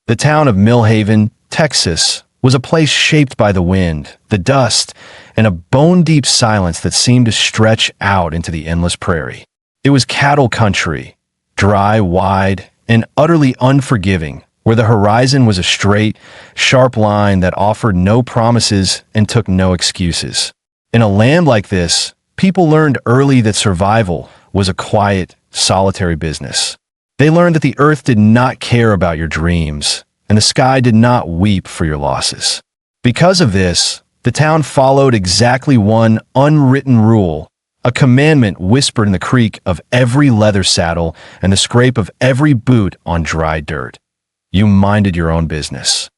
The town of Millhaven, Texas, was a place shaped by the wind, the dust, and a bone-deep silence that seemed to stretch out into the endless prairie. It was cattle country, dry, wide, and utterly unforgiving, where the horizon was a straight, sharp line that offered no promises and took no excuses. In a land like this, people learned early that survival was a quiet, solitary business. They learned that the earth did not care about your dreams, and the sky did not weep for your losses. Because of this, the town followed exactly one unwritten rule, a commandment whispered in the creak of every leather saddle and the scrape of every boot on dry dirt. You minded your own business.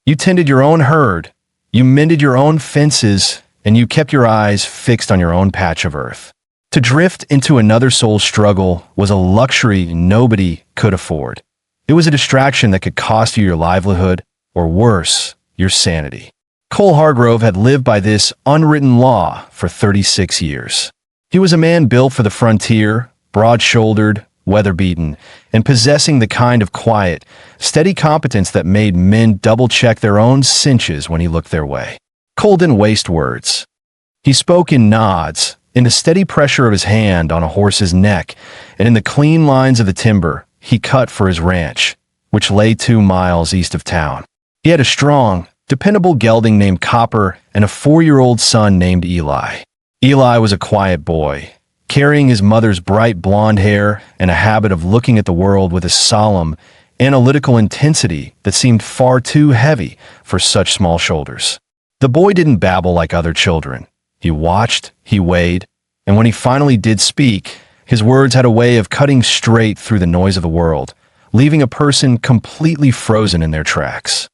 You tended your own herd, you mended your own fences, and you kept your eyes fixed on your own patch of earth. To drift into another soul's struggle was a luxury nobody could afford. It was a distraction that could cost you your livelihood, or worse, your sanity. Cole Hargrove had lived by this unwritten law for 36 years. He was a man built for the frontier, broad-shouldered, weather-beaten, and possessing the kind of quiet, steady competence that made men double-check their own cinches when he looked their way. Cole didn't waste words. He spoke in nods, in the steady pressure of his hand on a horse's neck, and in the clean lines of the timber he cut for his ranch, which lay 2 miles east of town. He had a strong, dependable gelding named Copper and a 4-year-old son named Eli. Eli was a quiet boy, carrying his mother's bright blonde hair and a habit of looking at the world with a solemn, analytical intensity that seemed far too heavy for such small shoulders. The boy didn't babble like other children. He watched, he weighed, and when he finally did speak, his words had a way of cutting straight through the noise of the world, leaving a person completely frozen in their tracks.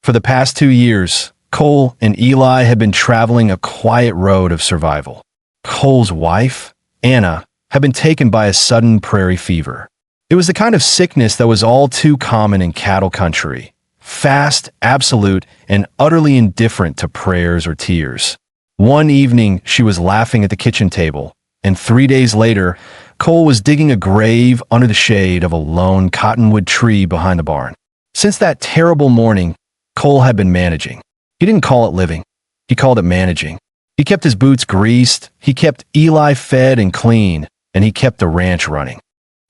For the past 2 years, Cole and Eli had been traveling a quiet road of survival. Cole's wife, Anna, had been taken by a sudden prairie fever. It was the kind of sickness that was all too common in cattle country, fast, absolute, and utterly indifferent to prayers or tears. One evening, she was laughing at the kitchen table, and 3 days later, Cole was digging a grave under the shade of a lone cottonwood tree behind the barn. Since that terrible morning, Cole had been managing. He didn't call it living. He called it managing. He kept his boots greased, he kept Eli fed and clean, and he kept the ranch running.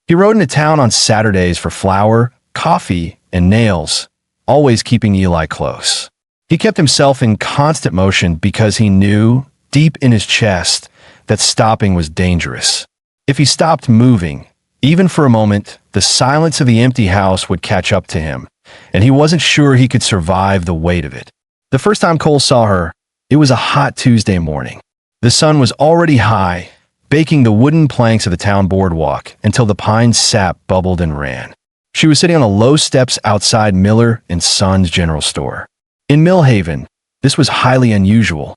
He rode into town on Saturdays for flour, coffee, and nails, always keeping Eli close. He kept himself in constant motion because he knew, deep in his chest, that stopping was dangerous. If he stopped moving, even for a moment, the silence of the empty house would catch up to him, and he wasn't sure he could survive the weight of it. The first time Cole saw her, it was a hot Tuesday morning. The sun was already high, baking the wooden planks of the town boardwalk until the pine sap bubbled and ran. She was sitting on the low steps outside Miller and Sons General Store. In Millhaven, this was highly unusual.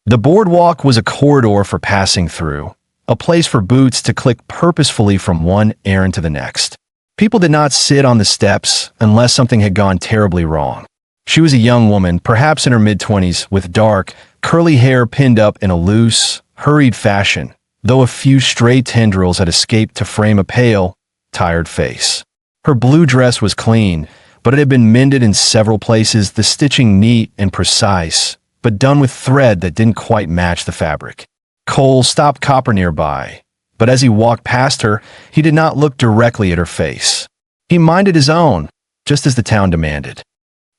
The boardwalk was a corridor for passing through, a place for boots to click purposefully from one errand to the next. People did not sit on the steps unless something had gone terribly wrong. She was a young woman, perhaps in her mid-20s, with dark, curly hair pinned up in a loose, hurried fashion, though a few stray tendrils had escaped to frame a pale, tired face. Her blue dress was clean, but it had been mended in several places, the stitching neat and precise, but done with thread that didn't quite match the fabric. Cole stopped Copper nearby, but as he walked past her, he did not look directly at her face. He minded his own, just as the town demanded.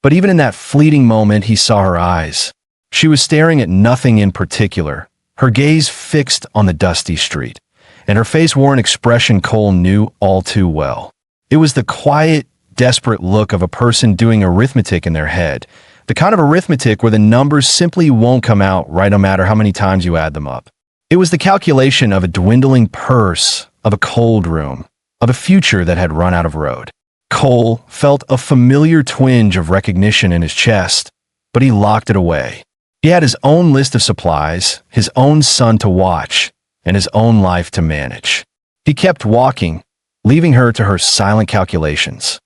But even in that fleeting moment, he saw her eyes. She was staring at nothing in particular, her gaze fixed on the dusty street, and her face wore an expression Cole knew all too well. It was the quiet, desperate look of a person doing arithmetic in their head, the kind of arithmetic where the numbers simply won't come out right no matter how many times you add them up. It was the calculation of a dwindling purse, of a cold room, of a future that had run out of road. Cole felt a familiar twinge of recognition in his chest, but he locked it away. He had his own list of supplies, his own son to watch, and his own life to manage. He kept walking, leaving her to her silent calculations.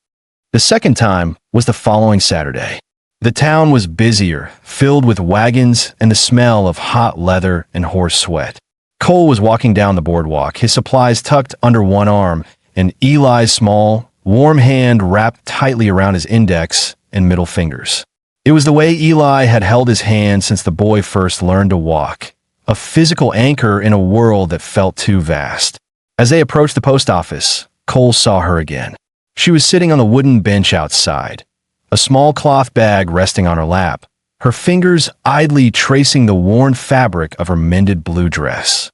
The second time was the following Saturday. The town was busier, filled with wagons and the smell of hot leather and horse sweat. Cole was walking down the boardwalk, his supplies tucked under one arm, and Eli's small, warm hand wrapped tightly around his index and middle fingers. It was the way Eli had held his hand since the boy first learned to walk, a physical anchor in a world that felt too vast. As they approached the post office, Cole saw her again. She was sitting on the wooden bench outside, a small cloth bag resting on her lap, her fingers idly tracing the worn fabric of her mended blue dress.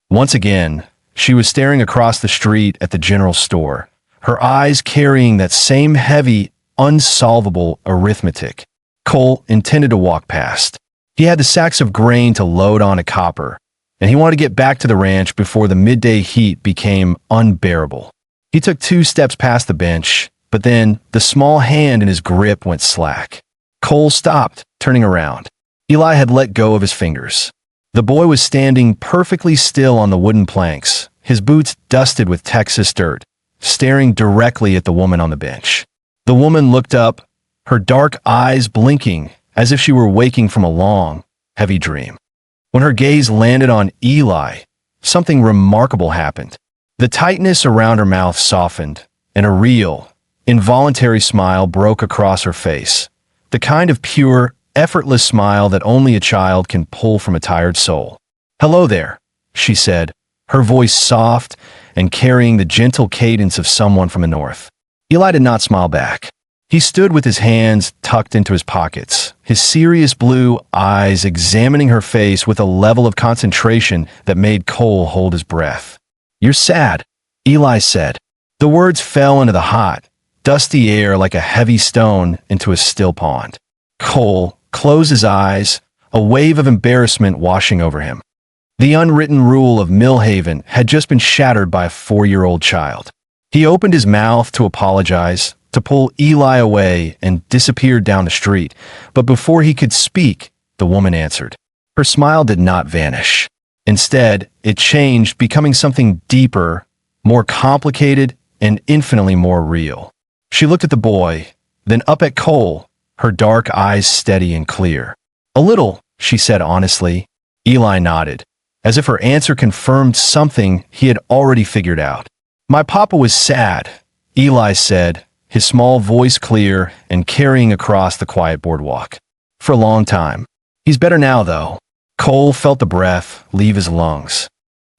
Once again, she was staring across the street at the general store, her eyes carrying that same heavy, unsolvable arithmetic. Cole intended to walk past. He had the sacks of grain to load onto Copper, and he wanted to get back to the ranch before the midday heat became unbearable. He took 2 steps past the bench, but then the small hand in his grip went slack. Cole stopped, turning around. Eli had let go of his fingers. The boy was standing perfectly still on the wooden planks, his boots dusted with Texas dirt, staring directly at the woman on the bench. The woman looked up, her dark eyes blinking as if she were waking from a long, heavy dream. When her gaze landed on Eli, something remarkable happened. The tightness around her mouth softened, and a real, involuntary smile broke across her face, the kind of pure, effortless smile that only a child can pull from a tired soul. "Hello there," she said, her voice soft and carrying the gentle cadence of someone from the north. Eli did not smile back. He stood with his hands tucked into his pockets, his serious blue eyes examining her face with a level of concentration that made Cole hold his breath. "You're sad," Eli said. The words fell into the hot, dusty air like a heavy stone into a still pond. Cole closed his eyes, a wave of embarrassment washing over him. The unwritten rule of Millhaven had just been shattered by a 4-year-old child. He opened his mouth to apologize, to pull Eli away and disappeared down the street, but before he could speak, the woman answered. Her smile did not vanish. Instead, it changed, becoming something deeper, more complicated, and infinitely more real. She looked at the boy, then up at Cole, her dark eyes steady and clear. "A little," she said honestly. Eli nodded, as if her answer confirmed something he had already figured out. "My papa was sad," Eli said, his small voice clear and carrying across the quiet boardwalk. "For a long time. He's better now, though." Cole felt the breath leave his lungs.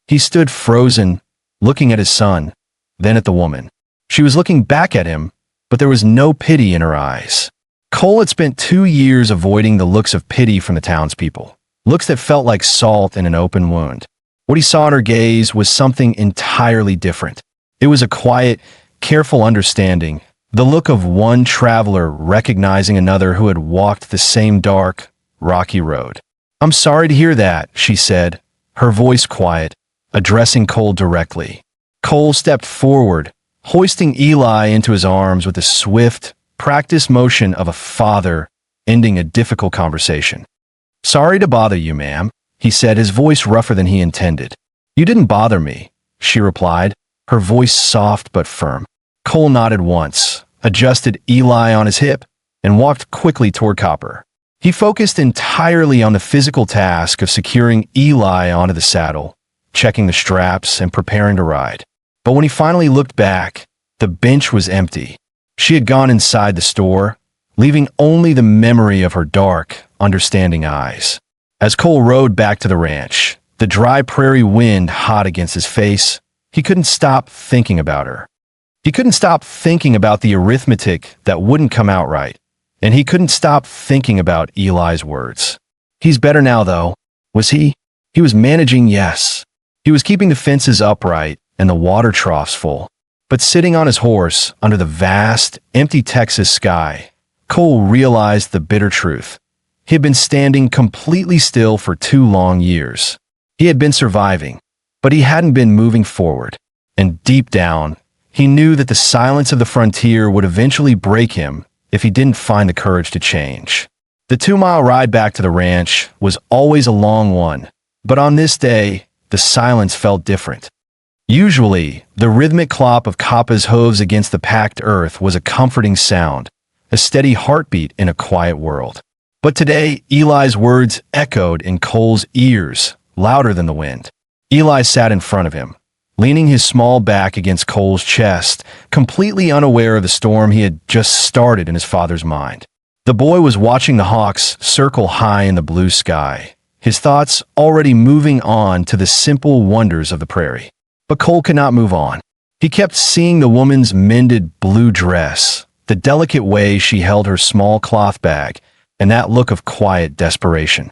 He stood frozen, looking at his son, then at the woman. She was looking back at him, but there was no pity in her eyes. Cole had spent 2 years avoiding the looks of pity from the townspeople, looks that felt like salt in an open wound. What he saw in her gaze was something entirely different. It was a quiet, careful understanding, the look of one traveler recognizing another who had walked the same dark, rocky road. "I'm sorry to hear that," she said, her voice quiet, addressing Cole directly. Cole stepped forward, hoisting Eli into his arms with the swift, practiced motion of a father ending a difficult conversation. "Sorry to bother you, ma'am," he said, his voice rougher than he intended. "You didn't bother me," she replied, her voice soft but firm. Cole nodded once, adjusted Eli on his hip, and walked quickly toward Copper. He focused entirely on the physical task of securing Eli onto the saddle, checking the straps, and preparing to ride. But when he finally looked back, the bench was empty. She had gone inside the store, leaving only the memory of her dark, understanding eyes. As Cole rode back to the ranch, the dry prairie wind hot against his face, he couldn't stop thinking about her. He couldn't stop thinking about the arithmetic that wouldn't come out right, and he couldn't stop thinking about Eli's words. He's better now, though. Was he? He was managing, yes. He was keeping the fences upright and the water troughs full. But sitting on his horse under the vast, empty Texas sky, Cole realized the bitter truth. He had been standing completely still for 2 long years. He had been surviving, but he hadn't been moving forward. And deep down, he knew that the silence of the frontier would eventually break him if he didn't find the courage to change. The 2-mile ride back to the ranch was always a long one, but on this day, the silence felt different. Usually, the rhythmic clop of Kappa's hooves against the packed earth was a comforting sound, a steady heartbeat in a quiet world. But today, Eli's words echoed in Cole's ears, louder than the wind. Eli sat in front of him, leaning his small back against Cole's chest, completely unaware of the storm he had just started in his father's mind. The boy was watching the hawks circle high in the blue sky, his thoughts already moving on to the simple wonders of the prairie. But Cole could not move on. He kept seeing the woman's mended blue dress, the delicate way she held her small cloth bag, and that look of quiet desperation.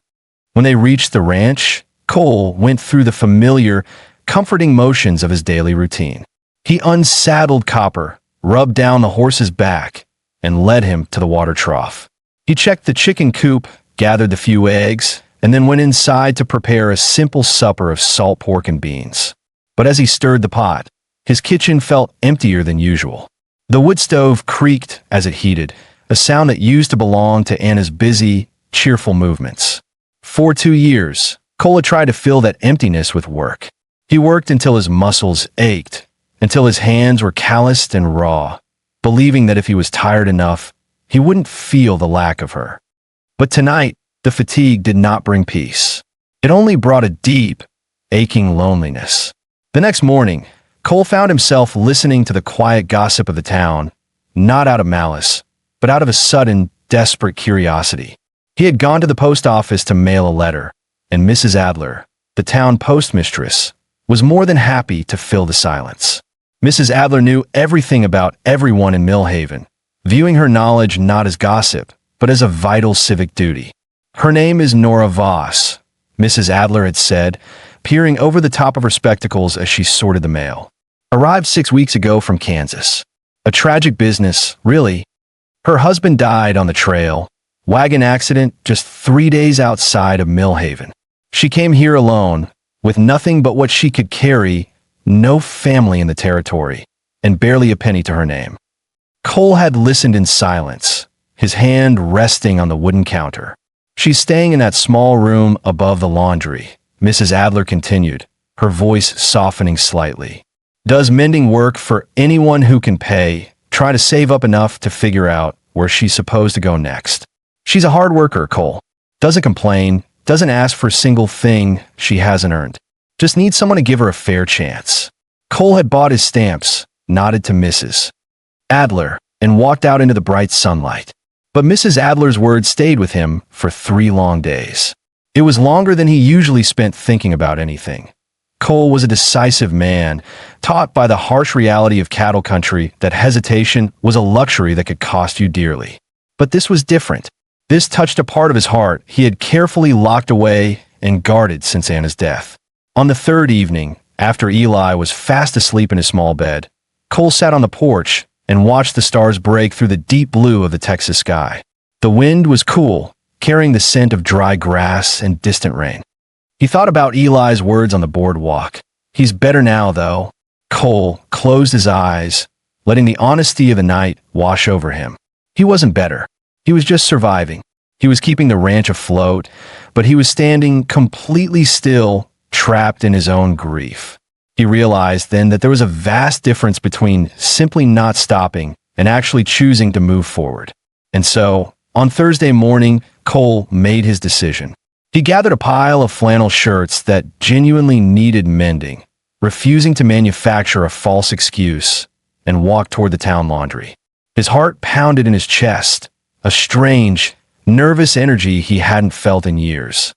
When they reached the ranch, Cole went through the familiar, comforting motions of his daily routine. He unsaddled Copper, rubbed down the horse's back, and led him to the water trough. He checked the chicken coop, gathered the few eggs, and then went inside to prepare a simple supper of salt pork and beans. But as he stirred the pot, his kitchen felt emptier than usual. The wood stove creaked as it heated, a sound that used to belong to Anna's busy, cheerful movements. For 2 years, Cole had tried to fill that emptiness with work. He worked until his muscles ached, until his hands were calloused and raw, believing that if he was tired enough, he wouldn't feel the lack of her. But tonight, the fatigue did not bring peace. It only brought a deep, aching loneliness. The next morning, Cole found himself listening to the quiet gossip of the town, not out of malice, but out of a sudden, desperate curiosity. He had gone to the post office to mail a letter, and Mrs. Adler, the town postmistress, was more than happy to fill the silence. Mrs. Adler knew everything about everyone in Millhaven, viewing her knowledge not as gossip, but as a vital civic duty. "Her name is Nora Voss," Mrs. Adler had said, peering over the top of her spectacles as she sorted the mail. "Arrived 6 weeks ago from Kansas. A tragic business, really. Her husband died on the trail. Wagon accident just 3 days outside of Millhaven. She came here alone, with nothing but what she could carry, no family in the territory, and barely a penny to her name." Cole had listened in silence, his hand resting on the wooden counter. "She's staying in that small room above the laundry," Mrs. Adler continued, her voice softening slightly. "Does mending work for anyone who can pay, try to save up enough to figure out where she's supposed to go next. She's a hard worker, Cole. Doesn't complain, doesn't ask for a single thing she hasn't earned. Just needs someone to give her a fair chance." Cole had bought his stamps, nodded to Mrs. Adler, and walked out into the bright sunlight. But Mrs. Adler's words stayed with him for 3 long days. It was longer than he usually spent thinking about anything. Cole was a decisive man, taught by the harsh reality of cattle country that hesitation was a luxury that could cost you dearly. But this was different. This touched a part of his heart he had carefully locked away and guarded since Anna's death. On the 3rd evening, after Eli was fast asleep in his small bed, Cole sat on the porch and watched the stars break through the deep blue of the Texas sky. The wind was cool, carrying the scent of dry grass and distant rain. He thought about Eli's words on the boardwalk. "He's better now, though." Cole closed his eyes, letting the honesty of the night wash over him. He wasn't better. He was just surviving. He was keeping the ranch afloat, but he was standing completely still, trapped in his own grief. He realized then that there was a vast difference between simply not stopping and actually choosing to move forward. And so, on Thursday morning, Cole made his decision. He gathered a pile of flannel shirts that genuinely needed mending, refusing to manufacture a false excuse, and walked toward the town laundry. His heart pounded in his chest, a strange, nervous energy he hadn't felt in years.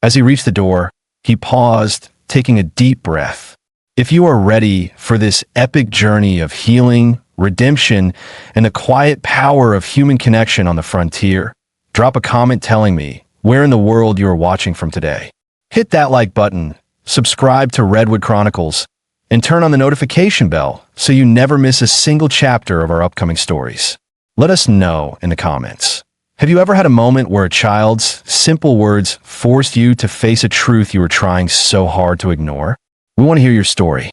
As he reached the door, he paused, taking a deep breath. If you are ready for this epic journey of healing, redemption, and the quiet power of human connection on the frontier, drop a comment telling me where in the world you are watching from today. Hit that like button, subscribe to Redwood Chronicles, and turn on the notification bell so you never miss a single chapter of our upcoming stories. Let us know in the comments. Have you ever had a moment where a child's simple words forced you to face a truth you were trying so hard to ignore? We want to hear your story.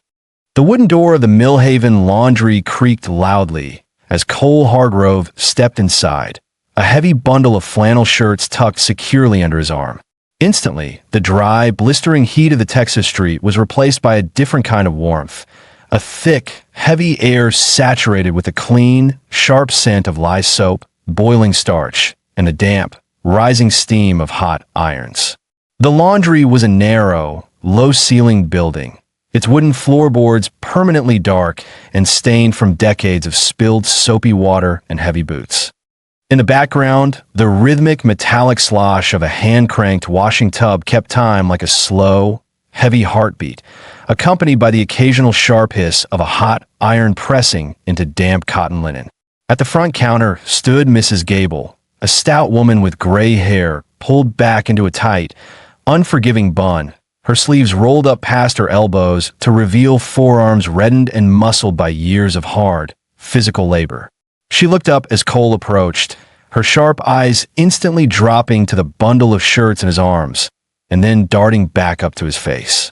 The wooden door of the Millhaven laundry creaked loudly as Cole Hargrove stepped inside, a heavy bundle of flannel shirts tucked securely under his arm. Instantly, the dry, blistering heat of the Texas street was replaced by a different kind of warmth, a thick, heavy air saturated with the clean, sharp scent of lye soap, boiling starch, and the damp, rising steam of hot irons. The laundry was a narrow, low-ceilinged building, its wooden floorboards permanently dark and stained from decades of spilled soapy water and heavy boots. In the background, the rhythmic metallic slosh of a hand-cranked washing tub kept time like a slow, heavy heartbeat, accompanied by the occasional sharp hiss of a hot iron pressing into damp cotton linen. At the front counter stood Mrs. Gable, a stout woman with gray hair pulled back into a tight, unforgiving bun, her sleeves rolled up past her elbows to reveal forearms reddened and muscled by years of hard, physical labor. She looked up as Cole approached, her sharp eyes instantly dropping to the bundle of shirts in his arms, and then darting back up to his face.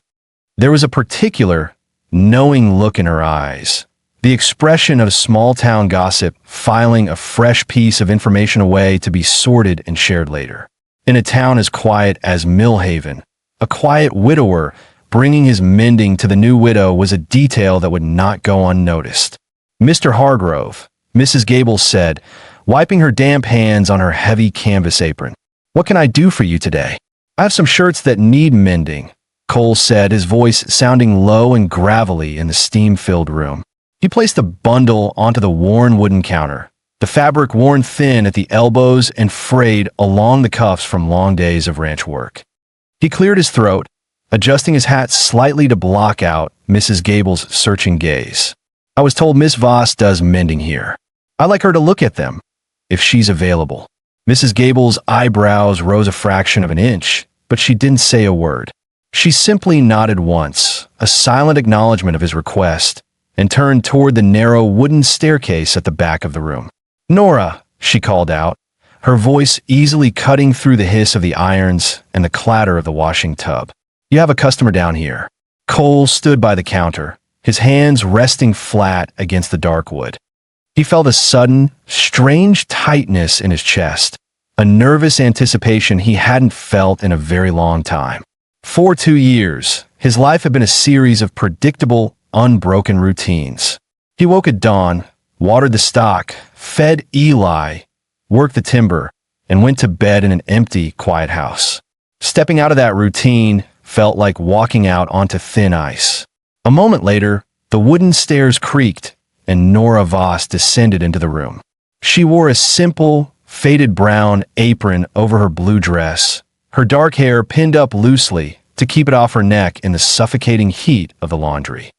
There was a particular, knowing look in her eyes, the expression of small-town gossip filing a fresh piece of information away to be sorted and shared later. In a town as quiet as Millhaven, a quiet widower bringing his mending to the new widow was a detail that would not go unnoticed. "Mr. Hargrove," Mrs. Gable said, wiping her damp hands on her heavy canvas apron. "What can I do for you today?" "I have some shirts that need mending," Cole said, his voice sounding low and gravelly in the steam-filled room. He placed the bundle onto the worn wooden counter, the fabric worn thin at the elbows and frayed along the cuffs from long days of ranch work. He cleared his throat, adjusting his hat slightly to block out Mrs. Gable's searching gaze. "I was told Miss Voss does mending here. I'd like her to look at them, if she's available." Mrs. Gable's eyebrows rose a fraction of an inch, but she didn't say a word. She simply nodded once, a silent acknowledgement of his request, and turned toward the narrow wooden staircase at the back of the room. "Nora," she called out, her voice easily cutting through the hiss of the irons and the clatter of the washing tub. "You have a customer down here." Cole stood by the counter, his hands resting flat against the dark wood. He felt a sudden, strange tightness in his chest, a nervous anticipation he hadn't felt in a very long time. For 2 years, his life had been a series of predictable, unbroken routines. He woke at dawn, watered the stock, fed Eli, worked the timber, and went to bed in an empty, quiet house. Stepping out of that routine felt like walking out onto thin ice. A moment later, the wooden stairs creaked, and Nora Voss descended into the room. She wore a simple, faded brown apron over her blue dress, her dark hair pinned up loosely to keep it off her neck in the suffocating heat of the laundry.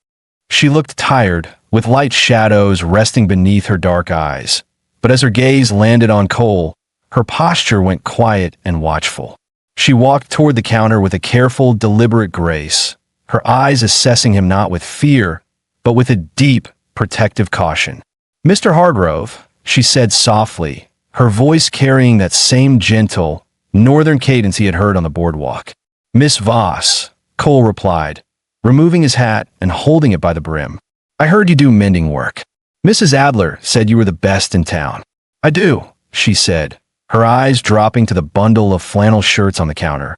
She looked tired, with light shadows resting beneath her dark eyes, but as her gaze landed on Cole, her posture went quiet and watchful. She walked toward the counter with a careful, deliberate grace, her eyes assessing him not with fear, but with a deep, protective caution. "Mr. Hargrove," she said softly, her voice carrying that same gentle, northern cadence he had heard on the boardwalk. "Miss Voss," Cole replied, removing his hat and holding it by the brim. "I heard you do mending work. Mrs. Adler said you were the best in town." "I do," she said, her eyes dropping to the bundle of flannel shirts on the counter.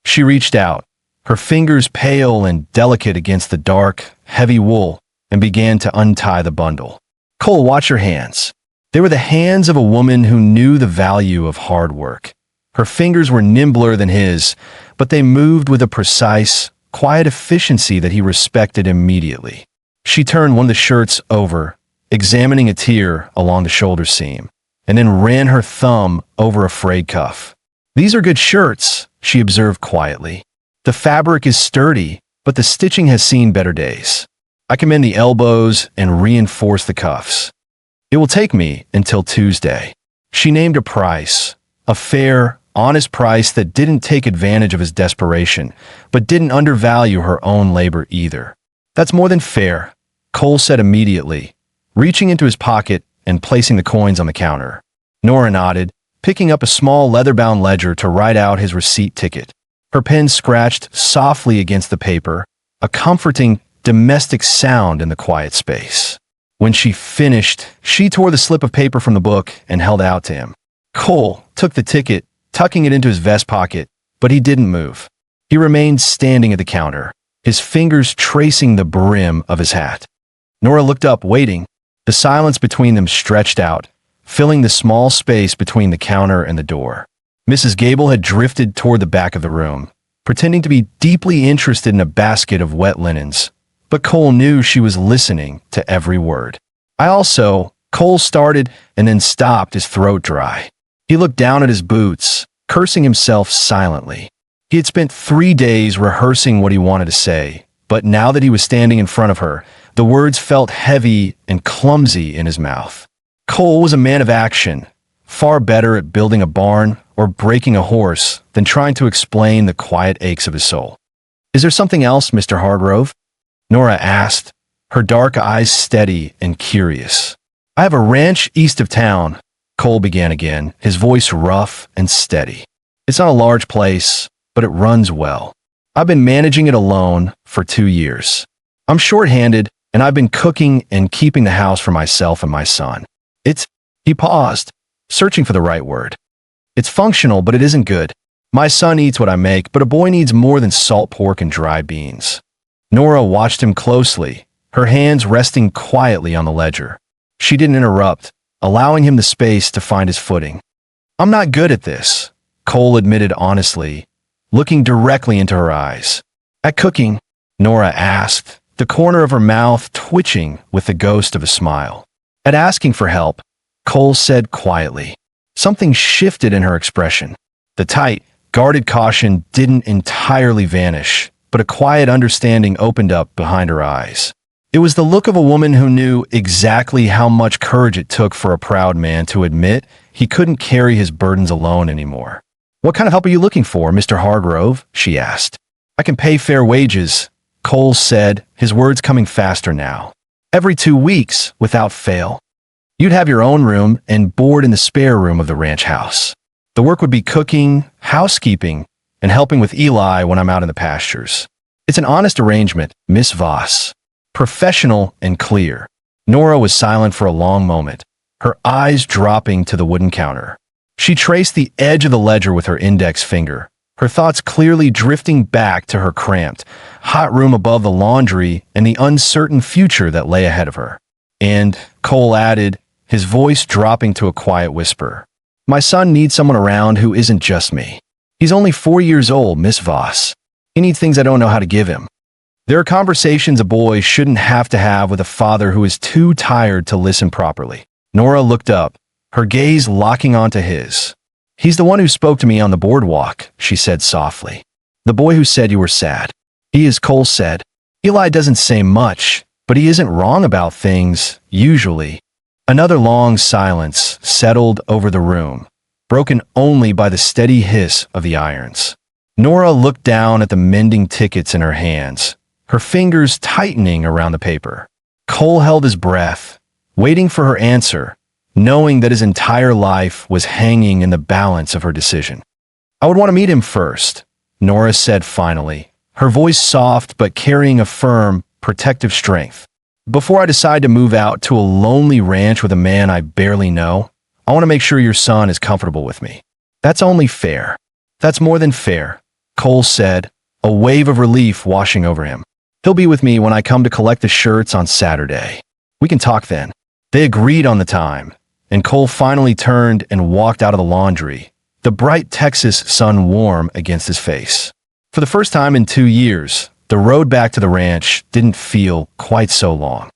She reached out, her fingers pale and delicate against the dark, heavy wool, and began to untie the bundle. "Cole, watch your hands." They were the hands of a woman who knew the value of hard work. Her fingers were nimbler than his, but they moved with a precise, quiet efficiency that he respected immediately. She turned one of the shirts over, examining a tear along the shoulder seam, and then ran her thumb over a frayed cuff. "These are good shirts," she observed quietly. "The fabric is sturdy, but the stitching has seen better days. I can mend the elbows and reinforce the cuffs. It will take me until Tuesday." She named a price, a fair, honest price that didn't take advantage of his desperation, but didn't undervalue her own labor either. "That's more than fair," Cole said immediately, reaching into his pocket and placing the coins on the counter. Nora nodded, picking up a small leather-bound ledger to write out his receipt ticket. Her pen scratched softly against the paper, a comforting, domestic sound in the quiet space. When she finished, she tore the slip of paper from the book and held it out to him. Cole took the ticket, tucking it into his vest pocket, but he didn't move. He remained standing at the counter, his fingers tracing the brim of his hat. Nora looked up, waiting. The silence between them stretched out, filling the small space between the counter and the door. Mrs. Gable had drifted toward the back of the room, pretending to be deeply interested in a basket of wet linens, but Cole knew she was listening to every word. Cole started and then stopped, his throat dry. He looked down at his boots, cursing himself silently. He had spent 3 days rehearsing what he wanted to say, but now that he was standing in front of her, the words felt heavy and clumsy in his mouth. Cole was a man of action, far better at building a barn or breaking a horse than trying to explain the quiet aches of his soul. "Is there something else, Mr. Hargrove?" Nora asked, her dark eyes steady and curious. "I have a ranch east of town," Cole began again, his voice rough and steady. "It's not a large place, but it runs well. I've been managing it alone for 2 years. I'm short-handed, and I've been cooking and keeping the house for myself and my son. He paused, searching for the right word. "It's functional, but it isn't good. My son eats what I make, but a boy needs more than salt pork and dry beans." Nora watched him closely, her hands resting quietly on the ledger. She didn't interrupt, allowing him the space to find his footing. "I'm not good at this," Cole admitted honestly, looking directly into her eyes. "At cooking?" Nora asked, the corner of her mouth twitching with the ghost of a smile. "At asking for help," Cole said quietly. Something shifted in her expression. The tight, guarded caution didn't entirely vanish, but a quiet understanding opened up behind her eyes. It was the look of a woman who knew exactly how much courage it took for a proud man to admit he couldn't carry his burdens alone anymore. "What kind of help are you looking for, Mr. Hargrove?" she asked. "I can pay fair wages," Cole said, his words coming faster now. "Every 2 weeks, without fail. You'd have your own room and board in the spare room of the ranch house. The work would be cooking, housekeeping, and helping with Eli when I'm out in the pastures. It's an honest arrangement, Miss Voss. Professional and clear." Nora was silent for a long moment, her eyes dropping to the wooden counter. She traced the edge of the ledger with her index finger, her thoughts clearly drifting back to her cramped, hot room above the laundry and the uncertain future that lay ahead of her. "And," Cole added, his voice dropping to a quiet whisper, "my son needs someone around who isn't just me. He's only 4 years old, Miss Voss. He needs things I don't know how to give him. There are conversations a boy shouldn't have to have with a father who is too tired to listen properly." Nora looked up, her gaze locking onto his. "He's the one who spoke to me on the boardwalk," she said softly. "The boy who said you were sad. He is," Cole said. "Eli doesn't say much, but he isn't wrong about things, usually." Another long silence settled over the room, broken only by the steady hiss of the irons. Nora looked down at the mending tickets in her hands, her fingers tightening around the paper. Cole held his breath, waiting for her answer, knowing that his entire life was hanging in the balance of her decision. "I would want to meet him first," Nora said finally, her voice soft but carrying a firm, protective strength. "Before I decide to move out to a lonely ranch with a man I barely know, I want to make sure your son is comfortable with me. That's only fair." "That's more than fair," Cole said, a wave of relief washing over him. "He'll be with me when I come to collect the shirts on Saturday. We can talk then." They agreed on the time, and Cole finally turned and walked out of the laundry, the bright Texas sun warm against his face. For the first time in 2 years, the road back to the ranch didn't feel quite so long.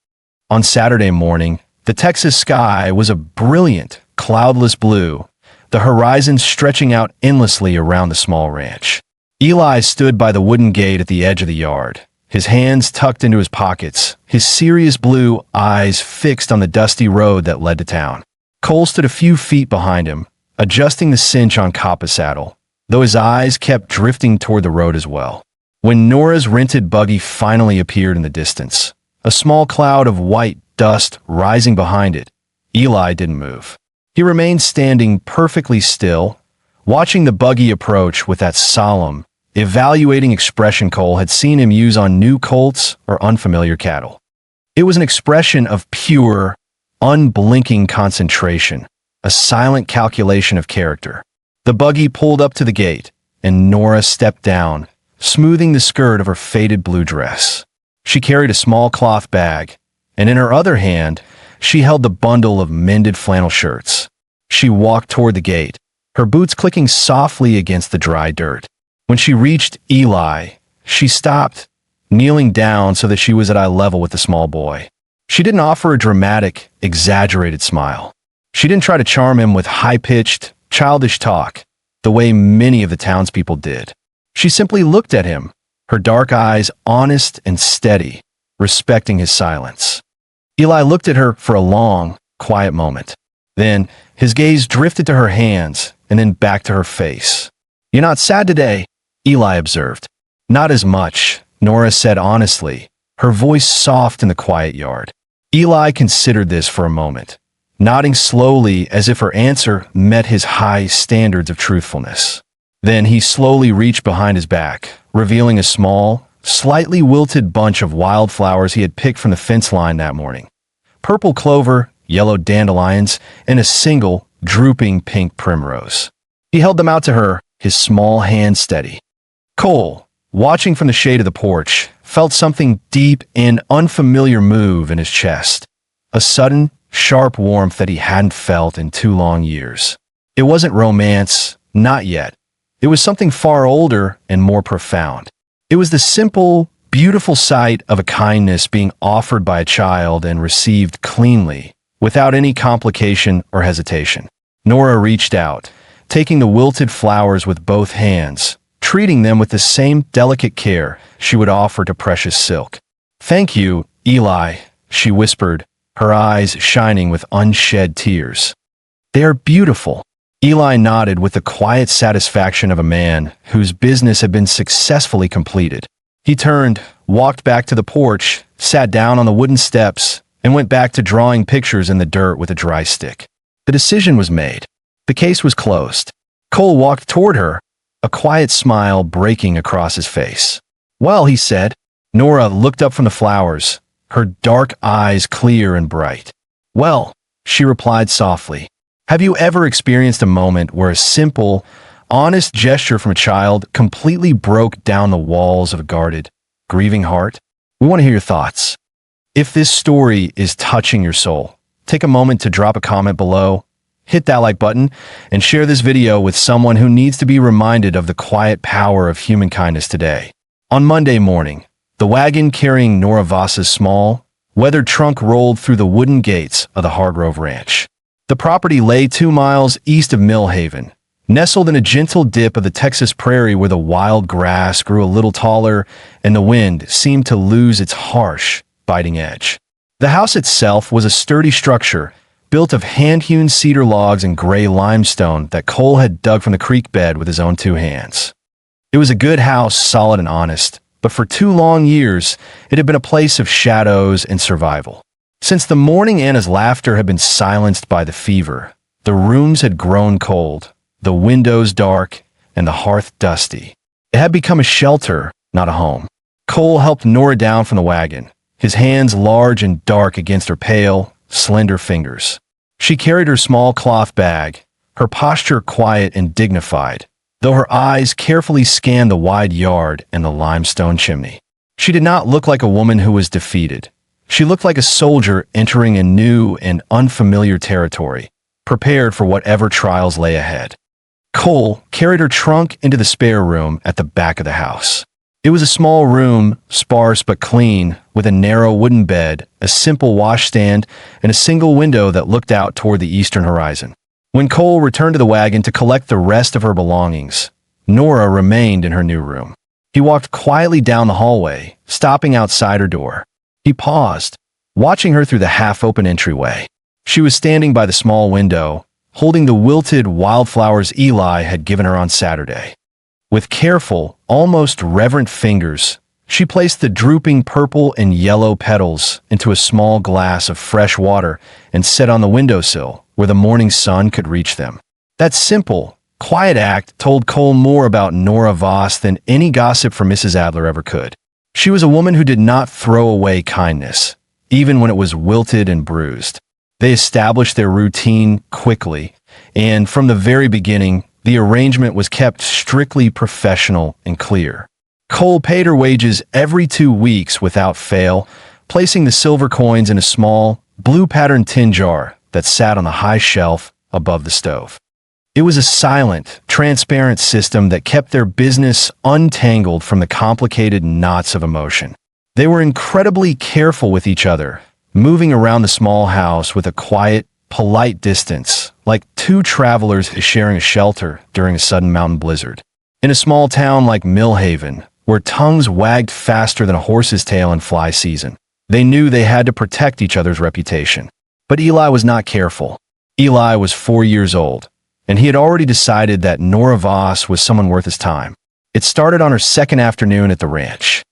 On Saturday morning, the Texas sky was a brilliant, cloudless blue, the horizon stretching out endlessly around the small ranch. Eli stood by the wooden gate at the edge of the yard, his hands tucked into his pockets, his serious blue eyes fixed on the dusty road that led to town. Cole stood a few feet behind him, adjusting the cinch on Kappa's saddle, though his eyes kept drifting toward the road as well. When Nora's rented buggy finally appeared in the distance, a small cloud of white dust rising behind it, Eli didn't move. He remained standing perfectly still, watching the buggy approach with that solemn, evaluating expression Cole had seen him use on new colts or unfamiliar cattle. It was an expression of pure, unblinking concentration, a silent calculation of character. The buggy pulled up to the gate, and Nora stepped down, smoothing the skirt of her faded blue dress. She carried a small cloth bag, and in her other hand, she held the bundle of mended flannel shirts. She walked toward the gate, her boots clicking softly against the dry dirt. When she reached Eli, she stopped, kneeling down so that she was at eye level with the small boy. She didn't offer a dramatic, exaggerated smile. She didn't try to charm him with high-pitched, childish talk, the way many of the townspeople did. She simply looked at him, her dark eyes honest and steady, respecting his silence. Eli looked at her for a long, quiet moment. Then, his gaze drifted to her hands and then back to her face. "You're not sad today," Eli observed. "Not as much," Nora said honestly, her voice soft in the quiet yard. Eli considered this for a moment, nodding slowly as if her answer met his high standards of truthfulness. Then he slowly reached behind his back, revealing a small, slightly wilted bunch of wildflowers he had picked from the fence line that morning. Purple clover, yellow dandelions, and a single, drooping pink primrose. He held them out to her, his small hand steady. Cole, watching from the shade of the porch, felt something deep and unfamiliar move in his chest. A sudden, sharp warmth that he hadn't felt in 2 long years. It wasn't romance, not yet. It was something far older and more profound. It was the simple, beautiful sight of a kindness being offered by a child and received cleanly, without any complication or hesitation. Nora reached out, taking the wilted flowers with both hands, treating them with the same delicate care she would offer to precious silk. "Thank you, Eli," she whispered, her eyes shining with unshed tears. "They are beautiful." Eli nodded with the quiet satisfaction of a man whose business had been successfully completed. He turned, walked back to the porch, sat down on the wooden steps, and went back to drawing pictures in the dirt with a dry stick. The decision was made. The case was closed. Cole walked toward her, a quiet smile breaking across his face. "Well," he said. Nora looked up from the flowers, her dark eyes clear and bright. "Well," she replied softly. "Have you ever experienced a moment where a simple, honest gesture from a child completely broke down the walls of a guarded, grieving heart? We want to hear your thoughts. If this story is touching your soul, take a moment to drop a comment below, hit that like button, and share this video with someone who needs to be reminded of the quiet power of human kindness today." On Monday morning, the wagon carrying Nora Voss's small, weathered trunk rolled through the wooden gates of the Hargrove Ranch. The property lay 2 miles east of Millhaven, nestled in a gentle dip of the Texas prairie where the wild grass grew a little taller and the wind seemed to lose its harsh, biting edge. The house itself was a sturdy structure, built of hand-hewn cedar logs and gray limestone that Cole had dug from the creek bed with his own 2 hands. It was a good house, solid and honest, but for 2 long years, it had been a place of shadows and survival. Since the morning Anna's laughter had been silenced by the fever, the rooms had grown cold, the windows dark, and the hearth dusty. It had become a shelter, not a home. Cole helped Nora down from the wagon, his hands large and dark against her pale, slender fingers. She carried her small cloth bag, her posture quiet and dignified, though her eyes carefully scanned the wide yard and the limestone chimney. She did not look like a woman who was defeated. She looked like a soldier entering a new and unfamiliar territory, prepared for whatever trials lay ahead. Cole carried her trunk into the spare room at the back of the house. It was a small room, sparse but clean, with a narrow wooden bed, a simple washstand, and a single window that looked out toward the eastern horizon. When Cole returned to the wagon to collect the rest of her belongings, Nora remained in her new room. He walked quietly down the hallway, stopping outside her door. He paused, watching her through the half-open entryway. She was standing by the small window, holding the wilted wildflowers Eli had given her on Saturday. With careful, almost reverent fingers, she placed the drooping purple and yellow petals into a small glass of fresh water and set on the windowsill where the morning sun could reach them. That simple, quiet act told Cole more about Nora Voss than any gossip from Mrs. Adler ever could. She was a woman who did not throw away kindness, even when it was wilted and bruised. They established their routine quickly, and from the very beginning, the arrangement was kept strictly professional and clear. Cole paid her wages every 2 weeks without fail, placing the silver coins in a small, blue-patterned tin jar that sat on the high shelf above the stove. It was a silent, transparent system that kept their business untangled from the complicated knots of emotion. They were incredibly careful with each other, moving around the small house with a quiet, polite distance, like two travelers sharing a shelter during a sudden mountain blizzard. In a small town like Millhaven, where tongues wagged faster than a horse's tail in fly season, they knew they had to protect each other's reputation. But Eli was not careful. Eli was 4 years old, and he had already decided that Nora Voss was someone worth his time. It started on her second afternoon at the ranch.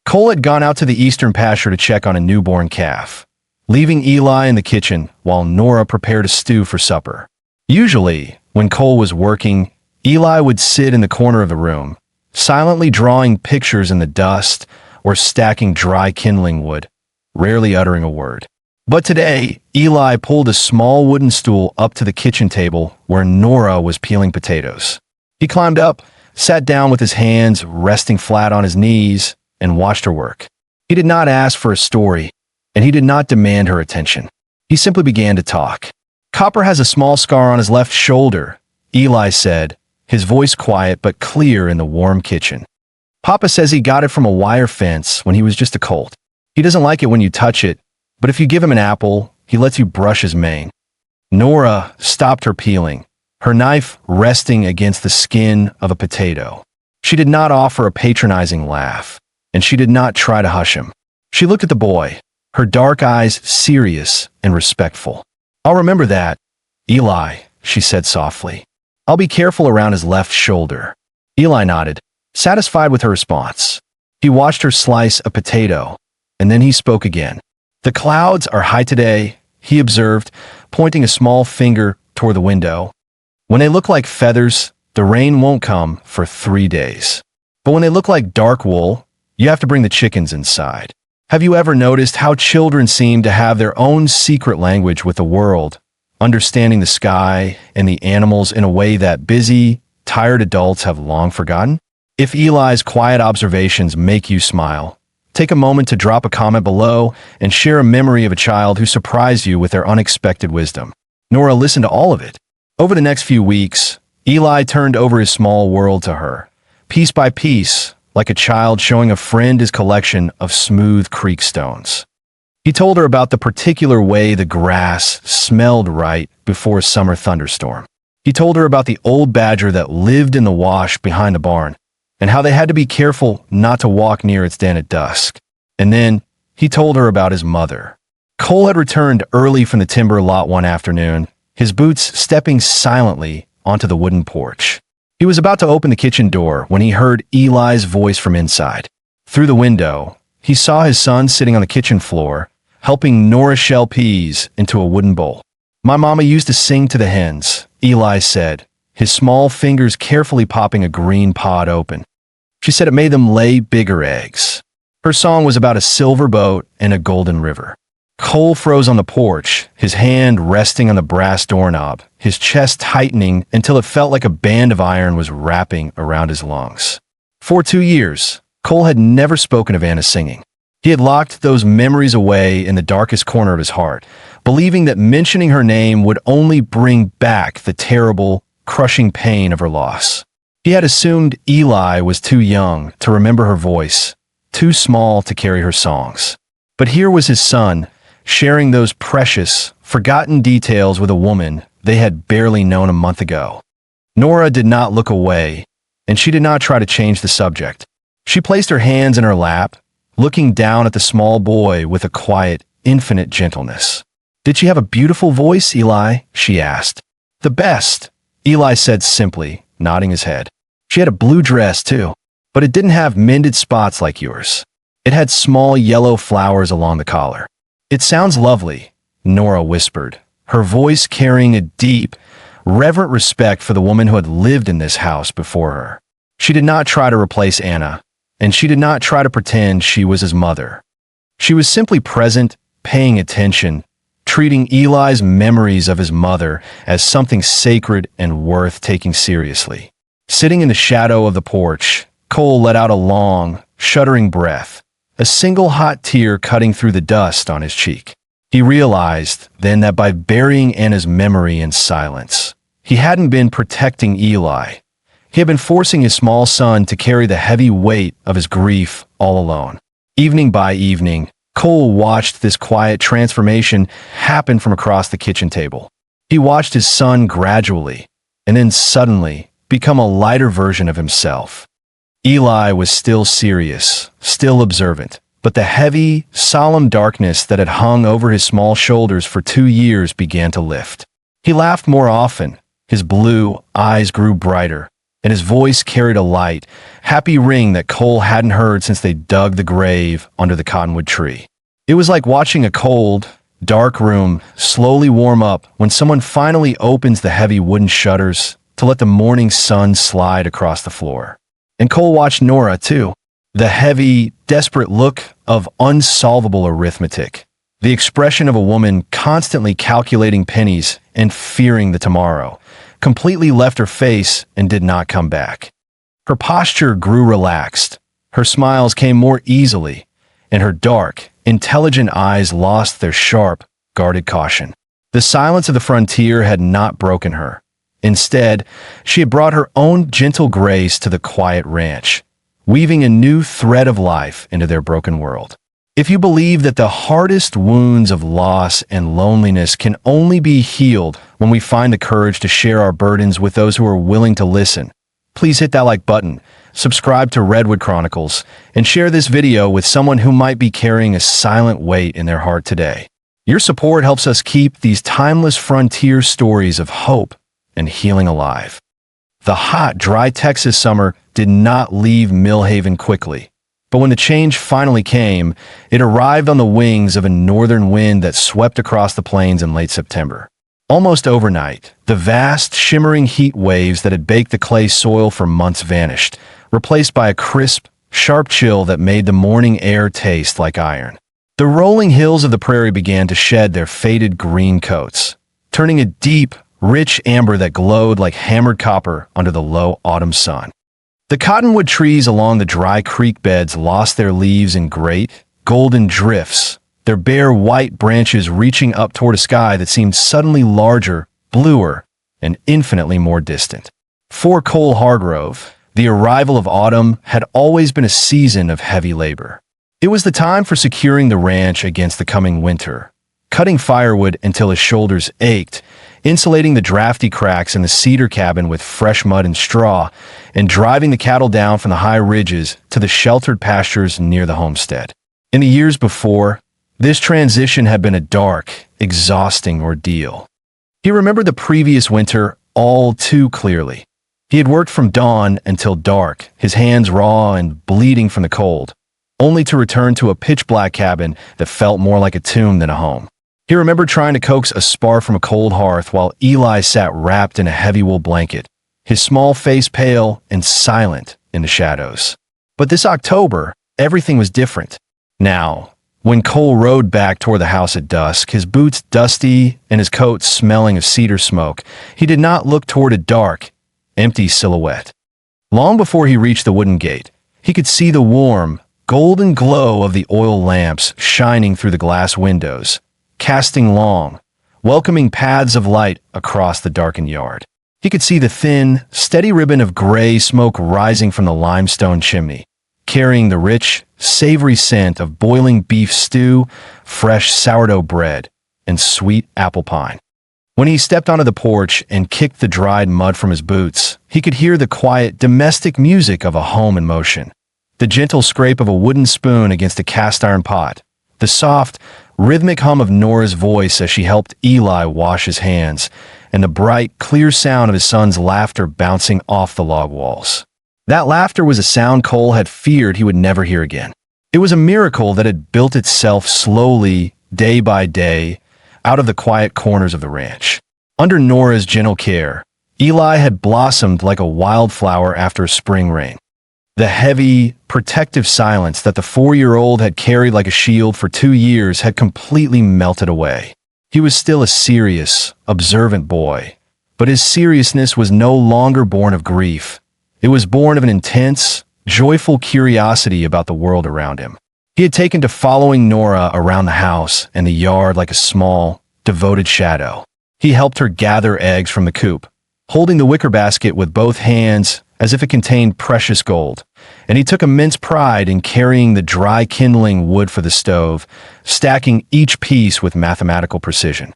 Cole had gone out to the eastern pasture to check on a newborn calf, leaving Eli in the kitchen while Nora prepared a stew for supper. Usually, when Cole was working, Eli would sit in the corner of the room, silently drawing pictures in the dust or stacking dry kindling wood, rarely uttering a word. But today, Eli pulled a small wooden stool up to the kitchen table where Nora was peeling potatoes. He climbed up, sat down with his hands resting flat on his knees, and watched her work. He did not ask for a story, and he did not demand her attention. He simply began to talk. "Copper has a small scar on his left shoulder," Eli said, his voice quiet but clear in the warm kitchen. "Papa says he got it from a wire fence when he was just a colt. He doesn't like it when you touch it, but if you give him an apple, he lets you brush his mane." Nora stopped her peeling, her knife resting against the skin of a potato. She did not offer a patronizing laugh, and she did not try to hush him. She looked at the boy, her dark eyes serious and respectful. "I'll remember that, Eli," she said softly. "I'll be careful around his left shoulder." Eli nodded, satisfied with her response. He watched her slice a potato, and then he spoke again. "The clouds are high today," he observed, pointing a small finger toward the window. "When they look like feathers, the rain won't come for 3 days. But when they look like dark wool, you have to bring the chickens inside." Have you ever noticed how children seem to have their own secret language with the world, understanding the sky and the animals in a way that busy, tired adults have long forgotten? If Eli's quiet observations make you smile, take a moment to drop a comment below and share a memory of a child who surprised you with their unexpected wisdom. Nora listened to all of it. Over the next few weeks, Eli turned over his small world to her, piece by piece, like a child showing a friend his collection of smooth creek stones. He told her about the particular way the grass smelled right before a summer thunderstorm. He told her about the old badger that lived in the wash behind the barn, and how they had to be careful not to walk near its den at dusk. And then he told her about his mother. Cole had returned early from the timber lot one afternoon, his boots stepping silently onto the wooden porch. He was about to open the kitchen door when he heard Eli's voice from inside. Through the window, he saw his son sitting on the kitchen floor, helping Nora shell peas into a wooden bowl. "My mama used to sing to the hens," Eli said, his small fingers carefully popping a green pod open. "She said it made them lay bigger eggs." Her song was about a silver boat and a golden river. Cole froze on the porch, his hand resting on the brass doorknob, his chest tightening until it felt like a band of iron was wrapping around his lungs. For 2 years, Cole had never spoken of Anna's singing. He had locked those memories away in the darkest corner of his heart, believing that mentioning her name would only bring back the terrible, crushing pain of her loss. He had assumed Eli was too young to remember her voice, too small to carry her songs. But here was his son, sharing those precious, forgotten details with a woman they had barely known a month ago. Nora did not look away, and she did not try to change the subject. She placed her hands in her lap, looking down at the small boy with a quiet, infinite gentleness. "Did she have a beautiful voice, Eli?" she asked. "The best," Eli said simply, nodding his head. "She had a blue dress, too, but it didn't have mended spots like yours. It had small yellow flowers along the collar." "It sounds lovely," Nora whispered, her voice carrying a deep, reverent respect for the woman who had lived in this house before her. She did not try to replace Anna, and she did not try to pretend she was his mother. She was simply present, paying attention, treating Eli's memories of his mother as something sacred and worth taking seriously. Sitting in the shadow of the porch, Cole let out a long, shuddering breath, a single hot tear cutting through the dust on his cheek. He realized then that by burying Anna's memory in silence, he hadn't been protecting Eli. He had been forcing his small son to carry the heavy weight of his grief all alone. Evening by evening, Cole watched this quiet transformation happen from across the kitchen table. He watched his son gradually, and then suddenly, become a lighter version of himself. Eli was still serious, still observant, but the heavy, solemn darkness that had hung over his small shoulders for 2 years began to lift. He laughed more often, his blue eyes grew brighter, and his voice carried a light, happy ring that Cole hadn't heard since they dug the grave under the cottonwood tree. It was like watching a cold, dark room slowly warm up when someone finally opens the heavy wooden shutters to let the morning sun slide across the floor. And Cole watched Nora, too. The heavy, desperate look of unsolvable arithmetic. The expression of a woman constantly calculating pennies and fearing the tomorrow completely left her face and did not come back. Her posture grew relaxed. Her smiles came more easily, and her dark, intelligent eyes lost their sharp, guarded caution. The silence of the frontier had not broken her. Instead, she had brought her own gentle grace to the quiet ranch, weaving a new thread of life into their broken world. If you believe that the hardest wounds of loss and loneliness can only be healed when we find the courage to share our burdens with those who are willing to listen, please hit that like button, subscribe to Redwood Chronicles, and share this video with someone who might be carrying a silent weight in their heart today. Your support helps us keep these timeless frontier stories of hope and healing alive. The hot, dry Texas summer did not leave Millhaven quickly. But when the change finally came, it arrived on the wings of a northern wind that swept across the plains in late September. Almost overnight, the vast, shimmering heat waves that had baked the clay soil for months vanished, replaced by a crisp, sharp chill that made the morning air taste like iron. The rolling hills of the prairie began to shed their faded green coats, turning a deep, rich amber that glowed like hammered copper under the low autumn sun. The cottonwood trees along the dry creek beds lost their leaves in great, golden drifts, their bare white branches reaching up toward a sky that seemed suddenly larger, bluer, and infinitely more distant. For Cole Hargrove, the arrival of autumn had always been a season of heavy labor. It was the time for securing the ranch against the coming winter, cutting firewood until his shoulders ached, insulating the drafty cracks in the cedar cabin with fresh mud and straw, and driving the cattle down from the high ridges to the sheltered pastures near the homestead. In the years before, this transition had been a dark, exhausting ordeal. He remembered the previous winter all too clearly. He had worked from dawn until dark, his hands raw and bleeding from the cold, only to return to a pitch-black cabin that felt more like a tomb than a home. He remembered trying to coax a spark from a cold hearth while Eli sat wrapped in a heavy wool blanket, his small face pale and silent in the shadows. But this October, everything was different. Now, when Cole rode back toward the house at dusk, his boots dusty and his coat smelling of cedar smoke, he did not look toward a dark, empty silhouette. Long before he reached the wooden gate, he could see the warm, golden glow of the oil lamps shining through the glass windows, casting long, welcoming paths of light across the darkened yard. He could see the thin, steady ribbon of gray smoke rising from the limestone chimney, carrying the rich, savory scent of boiling beef stew, fresh sourdough bread, and sweet apple pie. When he stepped onto the porch and kicked the dried mud from his boots, he could hear the quiet, domestic music of a home in motion. The gentle scrape of a wooden spoon against a cast-iron pot, the soft, rhythmic hum of Nora's voice as she helped Eli wash his hands, and the bright, clear sound of his son's laughter bouncing off the log walls. That laughter was a sound Cole had feared he would never hear again. It was a miracle that had built itself slowly, day by day, out of the quiet corners of the ranch. Under Nora's gentle care, Eli had blossomed like a wildflower after a spring rain. The heavy, protective silence that the 4-year-old had carried like a shield for 2 years had completely melted away. He was still a serious, observant boy, but his seriousness was no longer born of grief. It was born of an intense, joyful curiosity about the world around him. He had taken to following Nora around the house and the yard like a small, devoted shadow. He helped her gather eggs from the coop, holding the wicker basket with both hands as if it contained precious gold, and he took immense pride in carrying the dry kindling wood for the stove, stacking each piece with mathematical precision.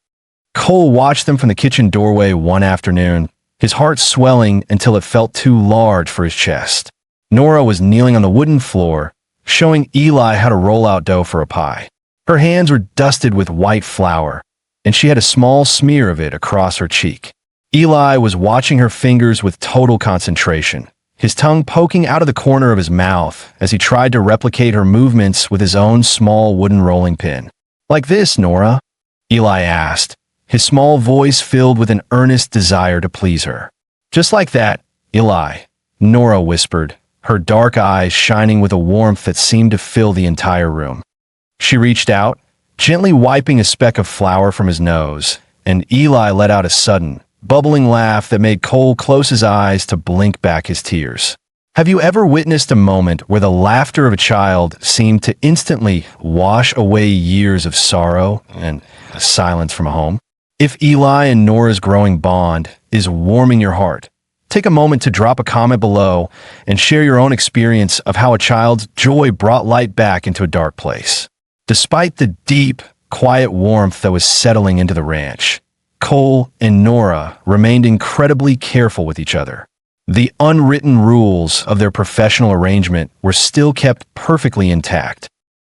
Cole watched them from the kitchen doorway one afternoon, his heart swelling until it felt too large for his chest. Nora was kneeling on the wooden floor, showing Eli how to roll out dough for a pie. Her hands were dusted with white flour, and she had a small smear of it across her cheek. Eli was watching her fingers with total concentration, his tongue poking out of the corner of his mouth as he tried to replicate her movements with his own small wooden rolling pin. "Like this, Nora?" Eli asked, his small voice filled with an earnest desire to please her. "Just like that, Eli," Nora whispered, her dark eyes shining with a warmth that seemed to fill the entire room. She reached out, gently wiping a speck of flour from his nose, and Eli let out a sudden, bubbling laugh that made Cole close his eyes to blink back his tears. Have you ever witnessed a moment where the laughter of a child seemed to instantly wash away years of sorrow and silence from home? If Eli and Nora's growing bond is warming your heart, take a moment to drop a comment below and share your own experience of how a child's joy brought light back into a dark place. Despite the deep, quiet warmth that was settling into the ranch, Cole and Nora remained incredibly careful with each other. The unwritten rules of their professional arrangement were still kept perfectly intact.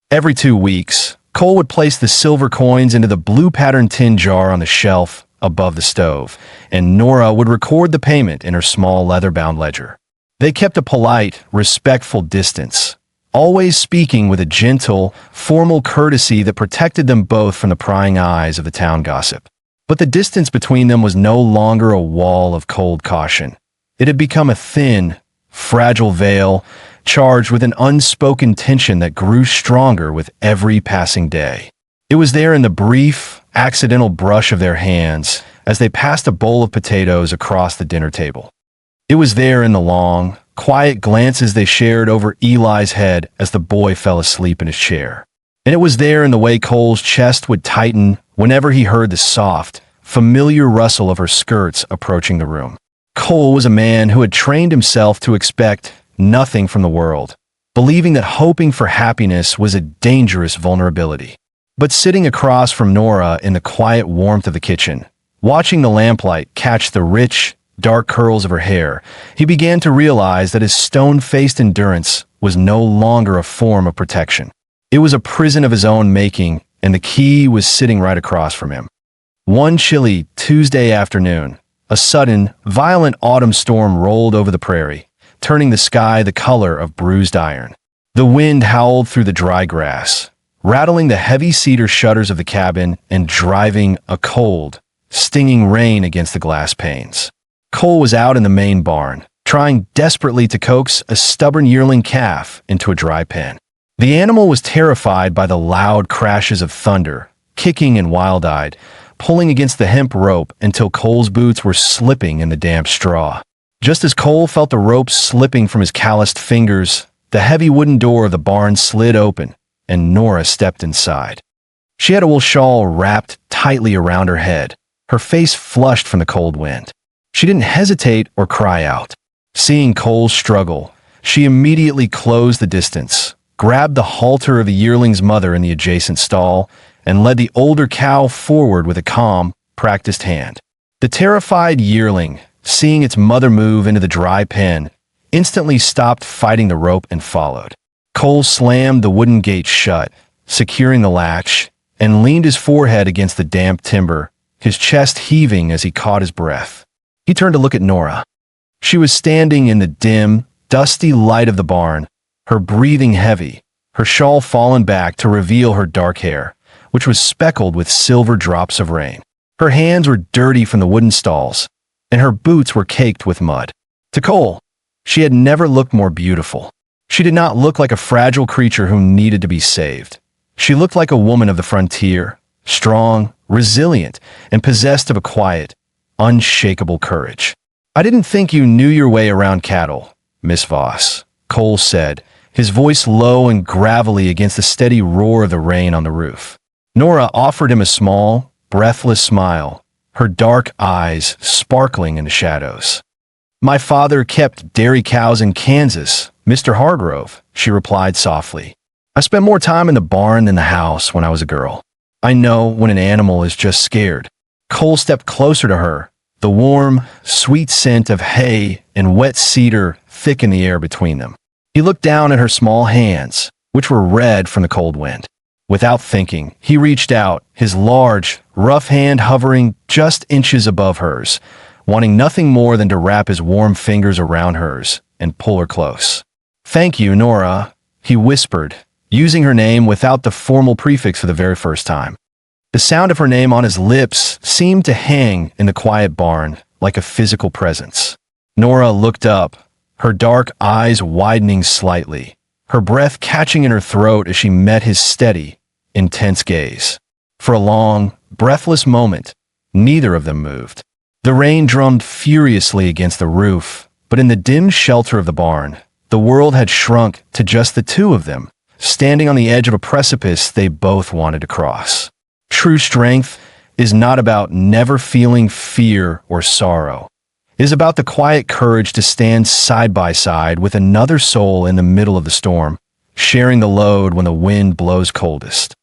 Every 2 weeks, Cole would place the silver coins into the blue-patterned tin jar on the shelf above the stove, and Nora would record the payment in her small leather-bound ledger. They kept a polite, respectful distance, always speaking with a gentle, formal courtesy that protected them both from the prying eyes of the town gossip. But the distance between them was no longer a wall of cold caution. It had become a thin, fragile veil, charged with an unspoken tension that grew stronger with every passing day. It was there in the brief, accidental brush of their hands as they passed a bowl of potatoes across the dinner table. It was there in the long, quiet glances they shared over Eli's head as the boy fell asleep in his chair. And it was there in the way Cole's chest would tighten whenever he heard the soft, familiar rustle of her skirts approaching the room. Cole was a man who had trained himself to expect nothing from the world, believing that hoping for happiness was a dangerous vulnerability. But sitting across from Nora in the quiet warmth of the kitchen, watching the lamplight catch the rich, dark curls of her hair, he began to realize that his stone-faced endurance was no longer a form of protection. It was a prison of his own making, and the key was sitting right across from him. One chilly Tuesday afternoon, a sudden, violent autumn storm rolled over the prairie, turning the sky the color of bruised iron. The wind howled through the dry grass, rattling the heavy cedar shutters of the cabin and driving a cold, stinging rain against the glass panes. Cole was out in the main barn, trying desperately to coax a stubborn yearling calf into a dry pen. The animal was terrified by the loud crashes of thunder, kicking and wild-eyed, pulling against the hemp rope until Cole's boots were slipping in the damp straw. Just as Cole felt the rope slipping from his calloused fingers, the heavy wooden door of the barn slid open, and Nora stepped inside. She had a wool shawl wrapped tightly around her head, her face flushed from the cold wind. She didn't hesitate or cry out. Seeing Cole struggle, she immediately closed the distance, grabbed the halter of the yearling's mother in the adjacent stall, and led the older cow forward with a calm, practiced hand. The terrified yearling, seeing its mother move into the dry pen, instantly stopped fighting the rope and followed. Cole slammed the wooden gate shut, securing the latch, and leaned his forehead against the damp timber, his chest heaving as he caught his breath. He turned to look at Nora. She was standing in the dim, dusty light of the barn, her breathing heavy, her shawl fallen back to reveal her dark hair, which was speckled with silver drops of rain. Her hands were dirty from the wooden stalls, and her boots were caked with mud. To Cole, she had never looked more beautiful. She did not look like a fragile creature who needed to be saved. She looked like a woman of the frontier, strong, resilient, and possessed of a quiet, unshakable courage. "I didn't think you knew your way around cattle, Miss Voss," Cole said, his voice low and gravelly against the steady roar of the rain on the roof. Nora offered him a small, breathless smile, her dark eyes sparkling in the shadows. "My father kept dairy cows in Kansas "Mr. Hargrove," she replied softly. "I spent more time in the barn than the house when I was a girl. I know when an animal is just scared." Cole stepped closer to her. The warm, sweet scent of hay and wet cedar thick in the air between them. He looked down at her small hands, which were red from the cold wind. Without thinking, he reached out, his large, rough hand hovering just inches above hers, wanting nothing more than to wrap his warm fingers around hers and pull her close. "Thank you, Nora," he whispered, using her name without the formal prefix for the very first time. The sound of her name on his lips seemed to hang in the quiet barn like a physical presence. Nora looked up, her dark eyes widening slightly, her breath catching in her throat as she met his steady, intense gaze. For a long, breathless moment, neither of them moved. The rain drummed furiously against the roof, but in the dim shelter of the barn, the world had shrunk to just the two of them, standing on the edge of a precipice they both wanted to cross. True strength is not about never feeling fear or sorrow. It is about the quiet courage to stand side by side with another soul in the middle of the storm, sharing the load when the wind blows coldest.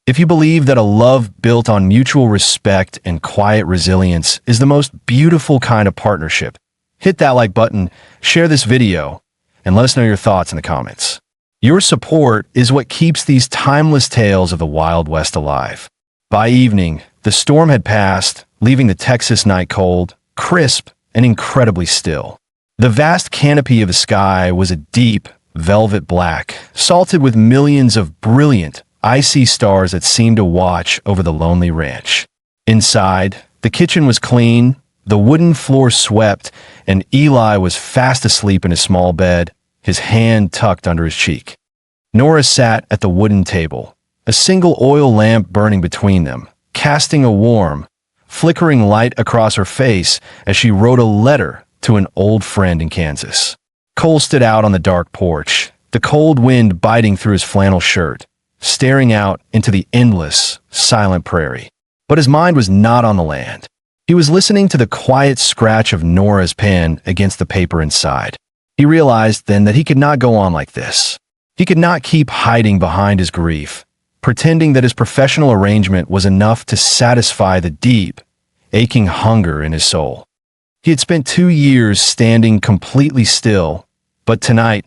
If you believe that a love built on mutual respect and quiet resilience is the most beautiful kind of partnership, hit that like button, share this video, and let us know your thoughts in the comments. Your support is what keeps these timeless tales of the Wild West alive. By evening, the storm had passed, leaving the Texas night cold, crisp, and incredibly still. The vast canopy of the sky was a deep, velvet black, salted with millions of brilliant, icy stars that seemed to watch over the lonely ranch. Inside, the kitchen was clean, the wooden floor swept, and Eli was fast asleep in his small bed, his hand tucked under his cheek. Nora sat at the wooden table, a single oil lamp burning between them, casting a warm, flickering light across her face as she wrote a letter to an old friend in Kansas. Cole stood out on the dark porch, the cold wind biting through his flannel shirt, staring out into the endless, silent prairie. But his mind was not on the land. He was listening to the quiet scratch of Nora's pen against the paper inside. He realized then that he could not go on like this. He could not keep hiding behind his grief, pretending that his professional arrangement was enough to satisfy the deep, aching hunger in his soul. He had spent 2 years standing completely still, but tonight,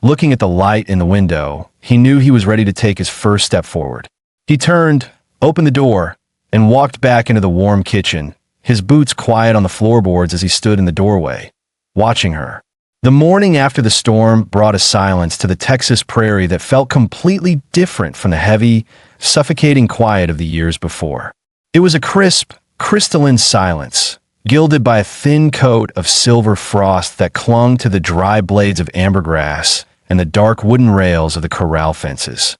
looking at the light in the window, he knew he was ready to take his first step forward. He turned, opened the door, and walked back into the warm kitchen, his boots quiet on the floorboards as he stood in the doorway, watching her. The morning after the storm brought a silence to the Texas prairie that felt completely different from the heavy, suffocating quiet of the years before. It was a crisp, crystalline silence, gilded by a thin coat of silver frost that clung to the dry blades of ambergrass and the dark wooden rails of the corral fences.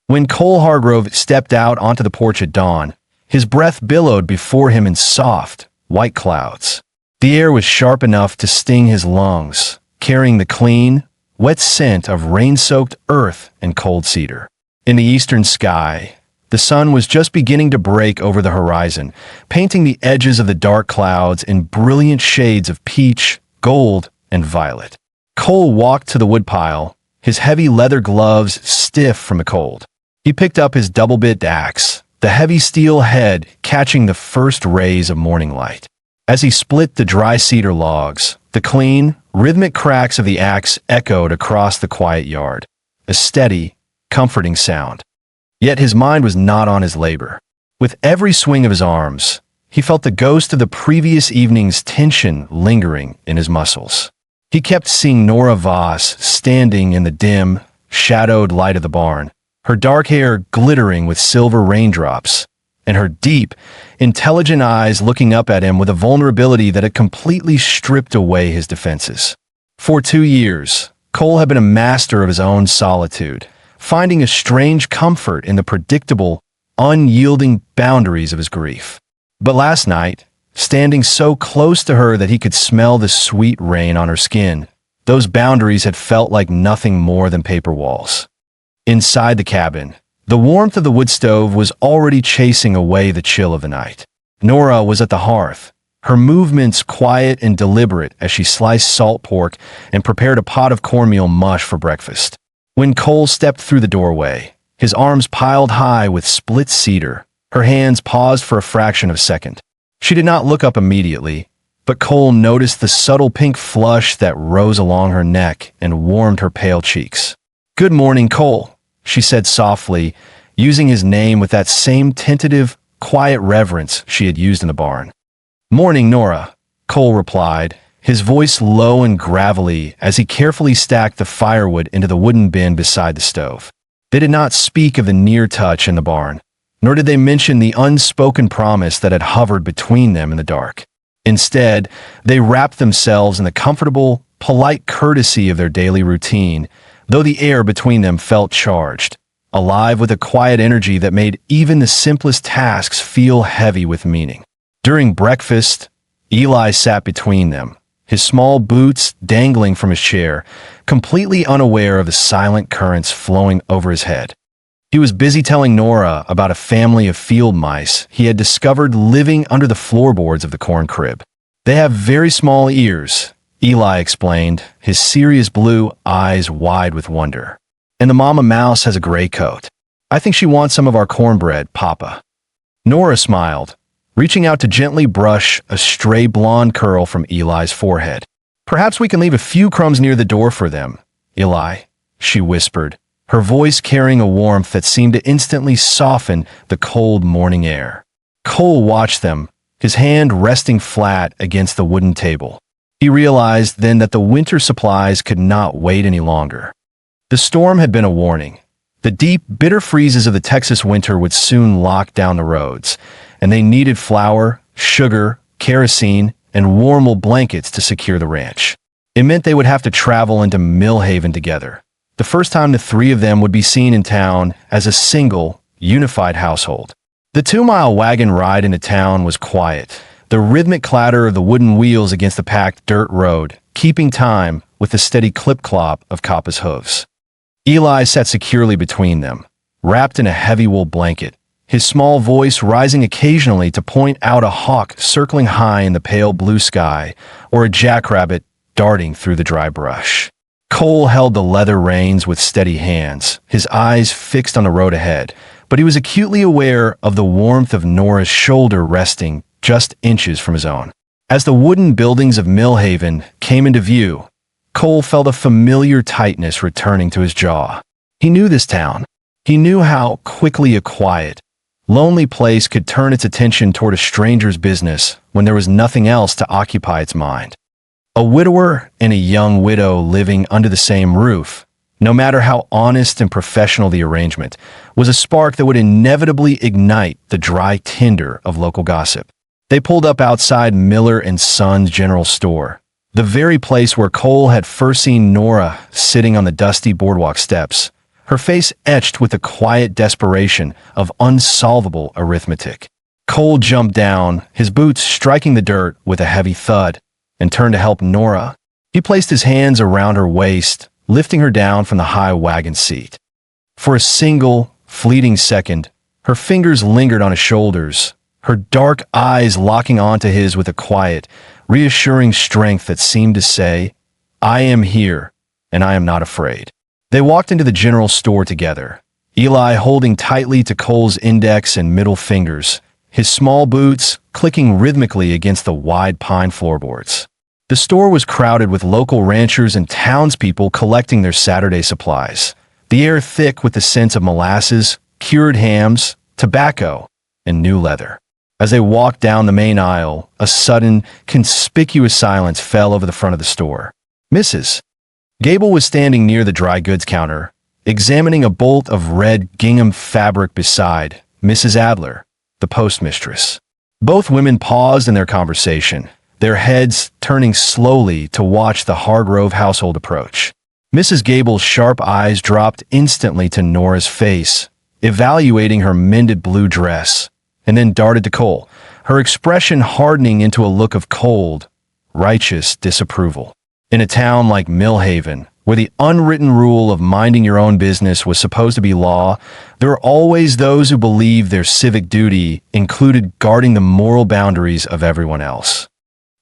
When Cole Hargrove stepped out onto the porch at dawn, his breath billowed before him in soft, white clouds. The air was sharp enough to sting his lungs, carrying the clean, wet scent of rain-soaked earth and cold cedar. In the eastern sky, the sun was just beginning to break over the horizon, painting the edges of the dark clouds in brilliant shades of peach, gold, and violet. Cole walked to the woodpile, his heavy leather gloves stiff from the cold. He picked up his double-bit axe, the heavy steel head catching the first rays of morning light. As he split the dry cedar logs, the clean, rhythmic cracks of the axe echoed across the quiet yard, a steady, comforting sound. Yet his mind was not on his labor. With every swing of his arms, he felt the ghost of the previous evening's tension lingering in his muscles. He kept seeing Nora Voss standing in the dim, shadowed light of the barn, her dark hair glittering with silver raindrops, and her deep, intelligent eyes looking up at him with a vulnerability that had completely stripped away his defenses. For 2 years, Cole had been a master of his own solitude, finding a strange comfort in the predictable, unyielding boundaries of his grief. But last night, standing so close to her that he could smell the sweet rain on her skin, those boundaries had felt like nothing more than paper walls. Inside the cabin, the warmth of the wood stove was already chasing away the chill of the night. Nora was at the hearth, her movements quiet and deliberate as she sliced salt pork and prepared a pot of cornmeal mush for breakfast. When Cole stepped through the doorway, his arms piled high with split cedar, her hands paused for a fraction of a second. She did not look up immediately, but Cole noticed the subtle pink flush that rose along her neck and warmed her pale cheeks. "Good morning, Cole," she said softly, using his name with that same tentative, quiet reverence she had used in the barn. "Morning, Nora," Cole replied, his voice low and gravelly as he carefully stacked the firewood into the wooden bin beside the stove. They did not speak of the near touch in the barn, nor did they mention the unspoken promise that had hovered between them in the dark. Instead, they wrapped themselves in the comfortable, polite courtesy of their daily routine, though the air between them felt charged, alive with a quiet energy that made even the simplest tasks feel heavy with meaning. During breakfast, Eli sat between them, his small boots dangling from his chair, completely unaware of the silent currents flowing over his head. He was busy telling Nora about a family of field mice he had discovered living under the floorboards of the corn crib. "They have very small ears," Eli explained, his serious blue eyes wide with wonder. "And the mama mouse has a gray coat. I think she wants some of our cornbread, Papa." Nora smiled, reaching out to gently brush a stray blonde curl from Eli's forehead. "Perhaps we can leave a few crumbs near the door for them, Eli," she whispered, her voice carrying a warmth that seemed to instantly soften the cold morning air. Cole watched them, his hand resting flat against the wooden table. He realized then that the winter supplies could not wait any longer. The storm had been a warning. The deep, bitter freezes of the Texas winter would soon lock down the roads, and they needed flour, sugar, kerosene, and warm wool blankets to secure the ranch. It meant they would have to travel into Millhaven together. The first time the three of them would be seen in town as a single, unified household. The 2-mile wagon ride into town was quiet, the rhythmic clatter of the wooden wheels against the packed dirt road, keeping time with the steady clip-clop of Kappa's hooves. Eli sat securely between them, wrapped in a heavy wool blanket, his small voice rising occasionally to point out a hawk circling high in the pale blue sky or a jackrabbit darting through the dry brush. Cole held the leather reins with steady hands, his eyes fixed on the road ahead, but he was acutely aware of the warmth of Nora's shoulder resting just inches from his own. As the wooden buildings of Millhaven came into view, Cole felt a familiar tightness returning to his jaw. He knew this town. He knew how quickly a quiet, lonely place could turn its attention toward a stranger's business when there was nothing else to occupy its mind. A widower and a young widow living under the same roof, no matter how honest and professional the arrangement, was a spark that would inevitably ignite the dry tinder of local gossip. They pulled up outside Miller and Son's general store, the very place where Cole had first seen Nora sitting on the dusty boardwalk steps, her face etched with the quiet desperation of unsolvable arithmetic. Cole jumped down, his boots striking the dirt with a heavy thud, and turned to help Nora. He placed his hands around her waist, lifting her down from the high wagon seat. For a single, fleeting second, her fingers lingered on his shoulders, her dark eyes locking onto his with a quiet, reassuring strength that seemed to say, "I am here, and I am not afraid." They walked into the general store together, Eli holding tightly to Cole's index and middle fingers, his small boots clicking rhythmically against the wide pine floorboards. The store was crowded with local ranchers and townspeople collecting their Saturday supplies, the air thick with the scent of molasses, cured hams, tobacco, and new leather. As they walked down the main aisle, a sudden, conspicuous silence fell over the front of the store. Mrs. Gable was standing near the dry goods counter, examining a bolt of red gingham fabric beside Mrs. Adler, the postmistress. Both women paused in their conversation, their heads turning slowly to watch the Hargrove household approach. Mrs. Gable's sharp eyes dropped instantly to Nora's face, evaluating her mended blue dress, and then darted to Cole, her expression hardening into a look of cold, righteous disapproval. In a town like Millhaven, where the unwritten rule of minding your own business was supposed to be law, there are always those who believe their civic duty included guarding the moral boundaries of everyone else.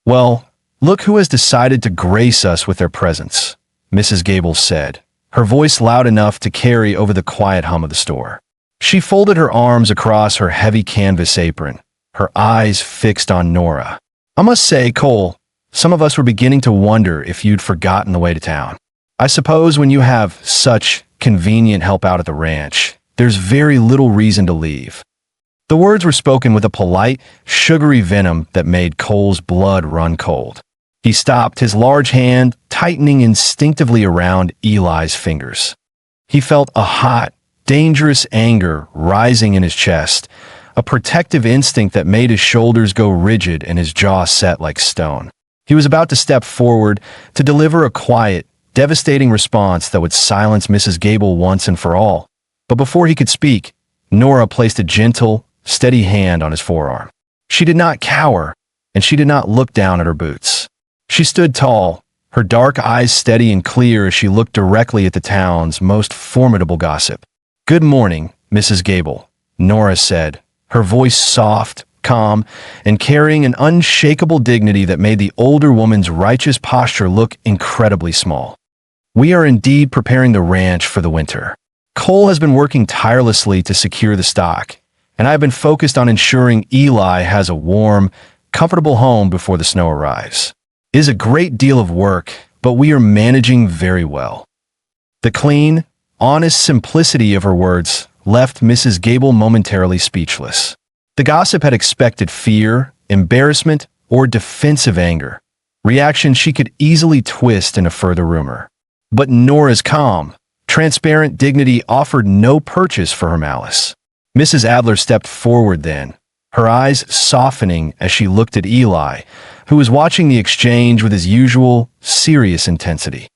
Well, look who has decided to grace us with their presence, Mrs. Gable said, her voice loud enough to carry over the quiet hum of the store. She folded her arms across her heavy canvas apron, her eyes fixed on Nora. I must say, Cole, some of us were beginning to wonder if you'd forgotten the way to town. I suppose when you have such convenient help out at the ranch, there's very little reason to leave. The words were spoken with a polite, sugary venom that made Cole's blood run cold. He stopped, his large hand tightening instinctively around Eli's fingers. He felt a hot, dangerous anger rising in his chest, a protective instinct that made his shoulders go rigid and his jaw set like stone. He was about to step forward to deliver a quiet, devastating response that would silence Mrs. Gable once and for all. But before he could speak, Nora placed a gentle, steady hand on his forearm. She did not cower, and she did not look down at her boots. She stood tall, her dark eyes steady and clear as she looked directly at the town's most formidable gossip. "Good morning, Mrs. Gable," Nora said, her voice soft, calm, and carrying an unshakable dignity that made the older woman's righteous posture look incredibly small. "We are indeed preparing the ranch for the winter. Cole has been working tirelessly to secure the stock, and I have been focused on ensuring Eli has a warm, comfortable home before the snow arrives. It is a great deal of work, but we are managing very well." The clean, honest simplicity of her words left Mrs. Gable momentarily speechless. The gossip had expected fear, embarrassment, or defensive anger, reactions she could easily twist into further rumor. But Nora's calm, transparent dignity offered no purchase for her malice. Mrs. Adler stepped forward then, her eyes softening as she looked at Eli, who was watching the exchange with his usual, serious intensity.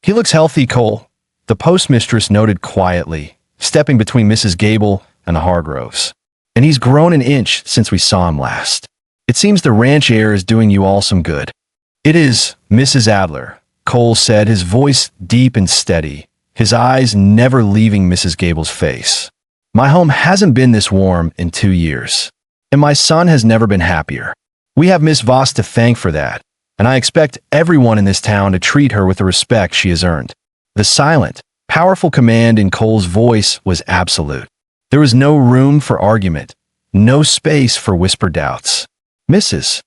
"He looks healthy, Cole," the postmistress noted quietly, stepping between Mrs. Gable and the Hargroves. "And he's grown an inch since we saw him last. It seems the ranch air is doing you all some good." "It is, Mrs. Adler," Cole said, his voice deep and steady, his eyes never leaving Mrs. Gable's face. "My home hasn't been this warm in 2 years, and my son has never been happier. We have Miss Voss to thank for that, and I expect everyone in this town to treat her with the respect she has earned." The silent, powerful command in Cole's voice was absolute. There was no room for argument, no space for whispered doubts. Mrs.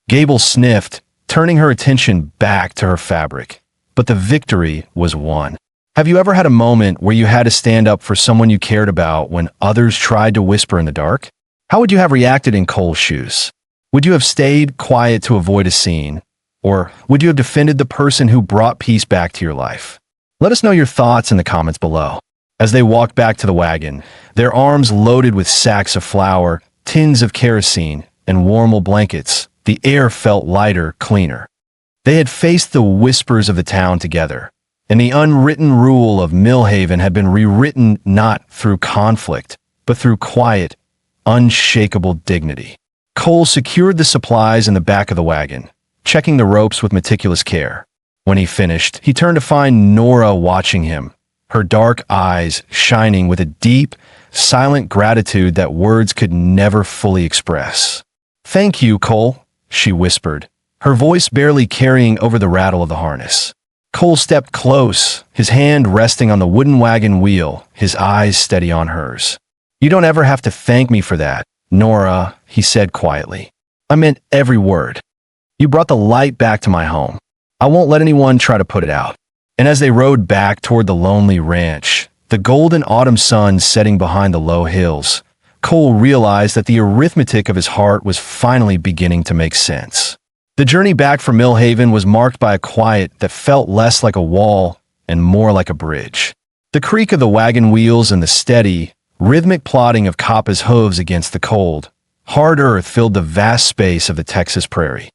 Gable sniffed, turning her attention back to her fabric. But the victory was won. Have you ever had a moment where you had to stand up for someone you cared about when others tried to whisper in the dark? How would you have reacted in Cole's shoes? Would you have stayed quiet to avoid a scene? Or would you have defended the person who brought peace back to your life? Let us know your thoughts in the comments below. As they walked back to the wagon, their arms loaded with sacks of flour, tins of kerosene, and warm blankets, the air felt lighter, cleaner. They had faced the whispers of the town together, and the unwritten rule of Millhaven had been rewritten not through conflict, but through quiet, unshakable dignity. Cole secured the supplies in the back of the wagon, checking the ropes with meticulous care. When he finished, he turned to find Nora watching him, her dark eyes shining with a deep, silent gratitude that words could never fully express. "Thank you, Cole," she whispered, her voice barely carrying over the rattle of the harness. Cole stepped close, his hand resting on the wooden wagon wheel, his eyes steady on hers. "You don't ever have to thank me for that, Nora," he said quietly. "I meant every word. You brought the light back to my home. I won't let anyone try to put it out." And as they rode back toward the lonely ranch, the golden autumn sun setting behind the low hills, Cole realized that the arithmetic of his heart was finally beginning to make sense. The journey back from Millhaven was marked by a quiet that felt less like a wall and more like a bridge. The creak of the wagon wheels and the steady, rhythmic plodding of Kappa's hooves against the cold, hard earth filled the vast space of the Texas prairie.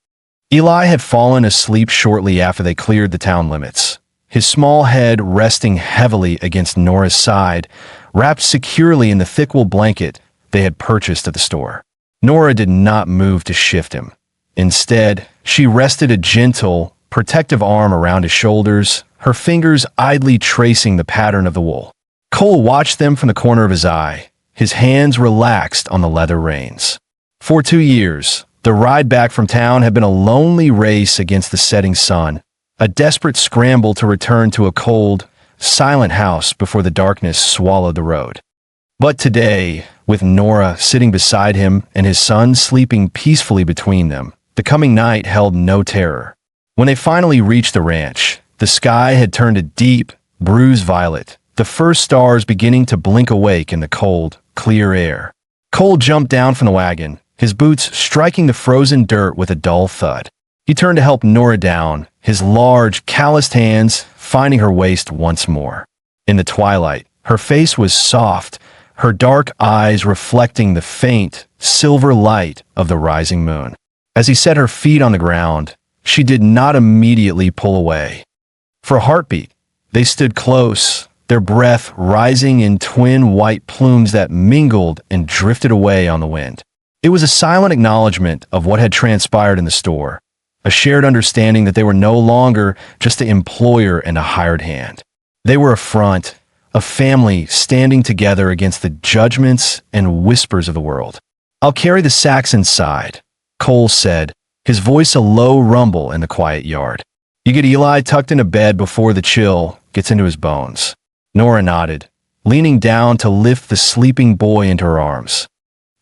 Eli had fallen asleep shortly after they cleared the town limits, his small head resting heavily against Nora's side, wrapped securely in the thick wool blanket they had purchased at the store. Nora did not move to shift him. Instead, she rested a gentle, protective arm around his shoulders, her fingers idly tracing the pattern of the wool. Cole watched them from the corner of his eye, his hands relaxed on the leather reins. For 2 years, The ride back from town had been a lonely race against the setting sun, a desperate scramble to return to a cold, silent house before the darkness swallowed the road. But today, with Nora sitting beside him and his son sleeping peacefully between them, the coming night held no terror. When they finally reached the ranch, the sky had turned a deep, bruised violet, the first stars beginning to blink awake in the cold, clear air. Cole jumped down from the wagon, his boots striking the frozen dirt with a dull thud. He turned to help Nora down, his large, calloused hands finding her waist once more. In the twilight, her face was soft, her dark eyes reflecting the faint, silver light of the rising moon. As he set her feet on the ground, she did not immediately pull away. For a heartbeat, they stood close, their breath rising in twin white plumes that mingled and drifted away on the wind. It was a silent acknowledgement of what had transpired in the store, a shared understanding that they were no longer just an employer and a hired hand. They were a front, a family standing together against the judgments and whispers of the world. "I'll carry the sacks inside," Cole said, his voice a low rumble in the quiet yard. "You get Eli tucked into bed before the chill gets into his bones." Nora nodded, leaning down to lift the sleeping boy into her arms.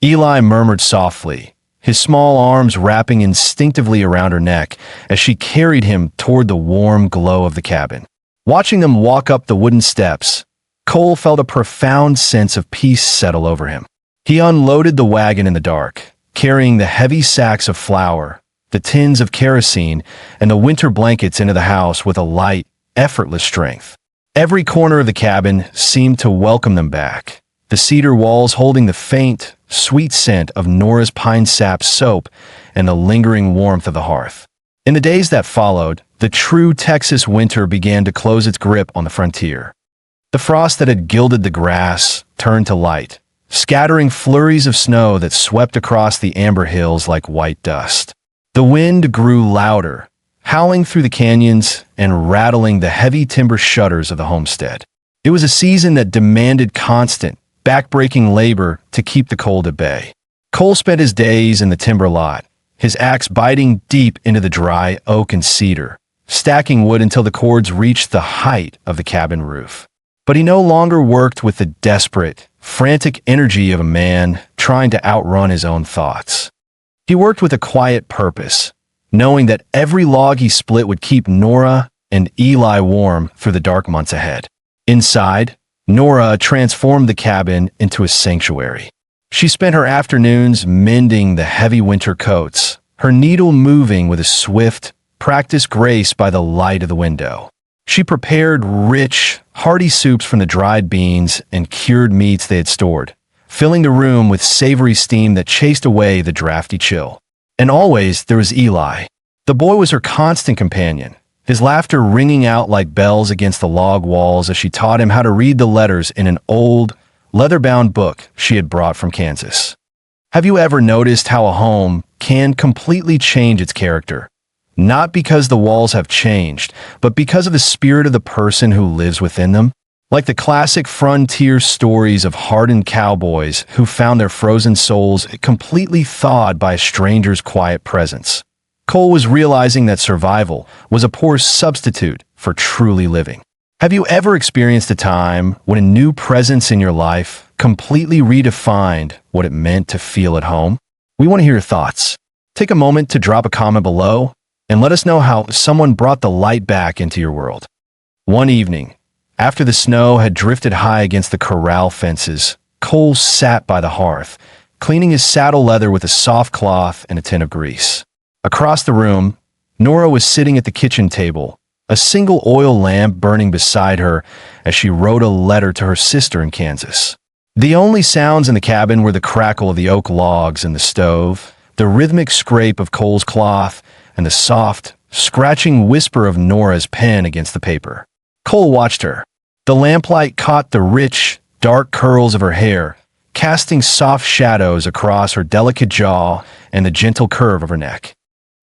Eli murmured softly, his small arms wrapping instinctively around her neck as she carried him toward the warm glow of the cabin. Watching them walk up the wooden steps, Cole felt a profound sense of peace settle over him. He unloaded the wagon in the dark, carrying the heavy sacks of flour, the tins of kerosene, and the winter blankets into the house with a light, effortless strength. Every corner of the cabin seemed to welcome them back, the cedar walls holding the faint, sweet scent of Nora's pine sap soap and the lingering warmth of the hearth. In the days that followed, the true Texas winter began to close its grip on the frontier. The frost that had gilded the grass turned to light, scattering flurries of snow that swept across the amber hills like white dust. The wind grew louder, howling through the canyons and rattling the heavy timber shutters of the homestead. It was a season that demanded constant, back-breaking labor to keep the cold at bay. Cole spent his days in the timber lot, his axe biting deep into the dry oak and cedar, stacking wood until the cords reached the height of the cabin roof. But he no longer worked with the desperate, frantic energy of a man trying to outrun his own thoughts. He worked with a quiet purpose, knowing that every log he split would keep Nora and Eli warm through the dark months ahead. Inside, Nora transformed the cabin into a sanctuary. She spent her afternoons mending the heavy winter coats, her needle moving with a swift, practiced grace by the light of the window. She prepared rich, hearty soups from the dried beans and cured meats they had stored, filling the room with savory steam that chased away the drafty chill. And always there was Eli. The boy was her constant companion, his laughter ringing out like bells against the log walls as she taught him how to read the letters in an old, leather-bound book she had brought from Kansas. Have you ever noticed how a home can completely change its character? Not because the walls have changed, but because of the spirit of the person who lives within them? Like the classic frontier stories of hardened cowboys who found their frozen souls completely thawed by a stranger's quiet presence. Cole was realizing that survival was a poor substitute for truly living. Have you ever experienced a time when a new presence in your life completely redefined what it meant to feel at home? We want to hear your thoughts. Take a moment to drop a comment below and let us know how someone brought the light back into your world. One evening, after the snow had drifted high against the corral fences, Cole sat by the hearth, cleaning his saddle leather with a soft cloth and a tin of grease. Across the room, Nora was sitting at the kitchen table, a single oil lamp burning beside her as she wrote a letter to her sister in Kansas. The only sounds in the cabin were the crackle of the oak logs in the stove, the rhythmic scrape of Cole's cloth, and the soft, scratching whisper of Nora's pen against the paper. Cole watched her. The lamplight caught the rich, dark curls of her hair, casting soft shadows across her delicate jaw and the gentle curve of her neck.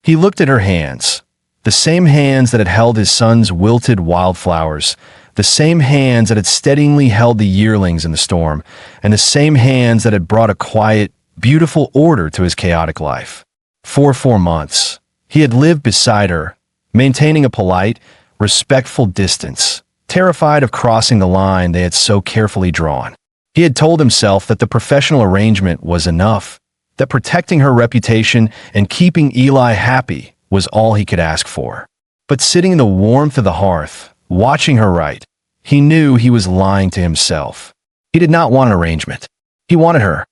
He looked at her hands, the same hands that had held his son's wilted wildflowers, the same hands that had steadily held the yearlings in the storm, and the same hands that had brought a quiet, beautiful order to his chaotic life. For 4 months, he had lived beside her, maintaining a polite, respectful distance, terrified of crossing the line they had so carefully drawn. He had told himself that the professional arrangement was enough, that protecting her reputation and keeping Eli happy was all he could ask for. But sitting in the warmth of the hearth, watching her write, he knew he was lying to himself. He did not want an arrangement. He wanted her.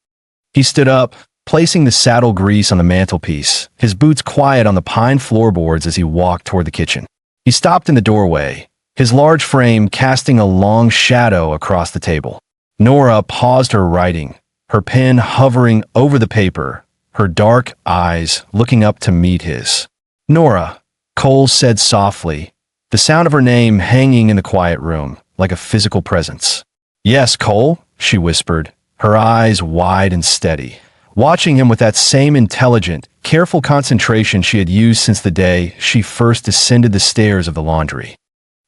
He stood up, placing the saddle grease on the mantelpiece, his boots quiet on the pine floorboards as he walked toward the kitchen. He stopped in the doorway, his large frame casting a long shadow across the table. Nora paused her writing, her pen hovering over the paper, her dark eyes looking up to meet his. "Nora," Cole said softly, the sound of her name hanging in the quiet room, like a physical presence. "Yes, Cole," she whispered, her eyes wide and steady, watching him with that same intelligent, careful concentration she had used since the day she first descended the stairs of the laundry.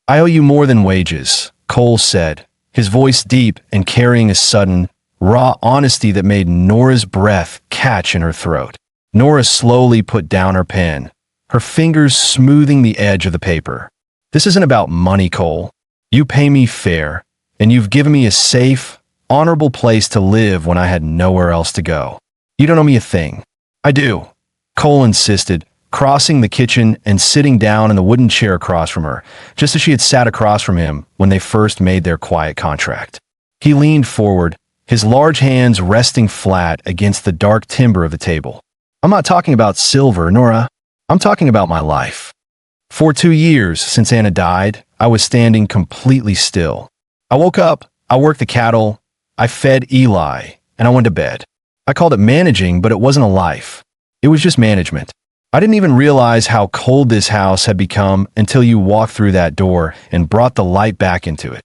"I owe you more than wages," Cole said, his voice deep and carrying a sudden, raw honesty that made Nora's breath catch in her throat. Nora slowly put down her pen, her fingers smoothing the edge of the paper. "This isn't about money, Cole. You pay me fair, and you've given me a safe, honorable place to live when I had nowhere else to go. You don't owe me a thing." "I do," Cole insisted, crossing the kitchen and sitting down in the wooden chair across from her, just as she had sat across from him when they first made their quiet contract. He leaned forward, his large hands resting flat against the dark timber of the table. "I'm not talking about silver, Nora. I'm talking about my life. For 2 years since Anna died, I was standing completely still. I woke up, I worked the cattle, I fed Eli, and I went to bed. I called it managing, but it wasn't a life. It was just management. I didn't even realize how cold this house had become until you walked through that door and brought the light back into it."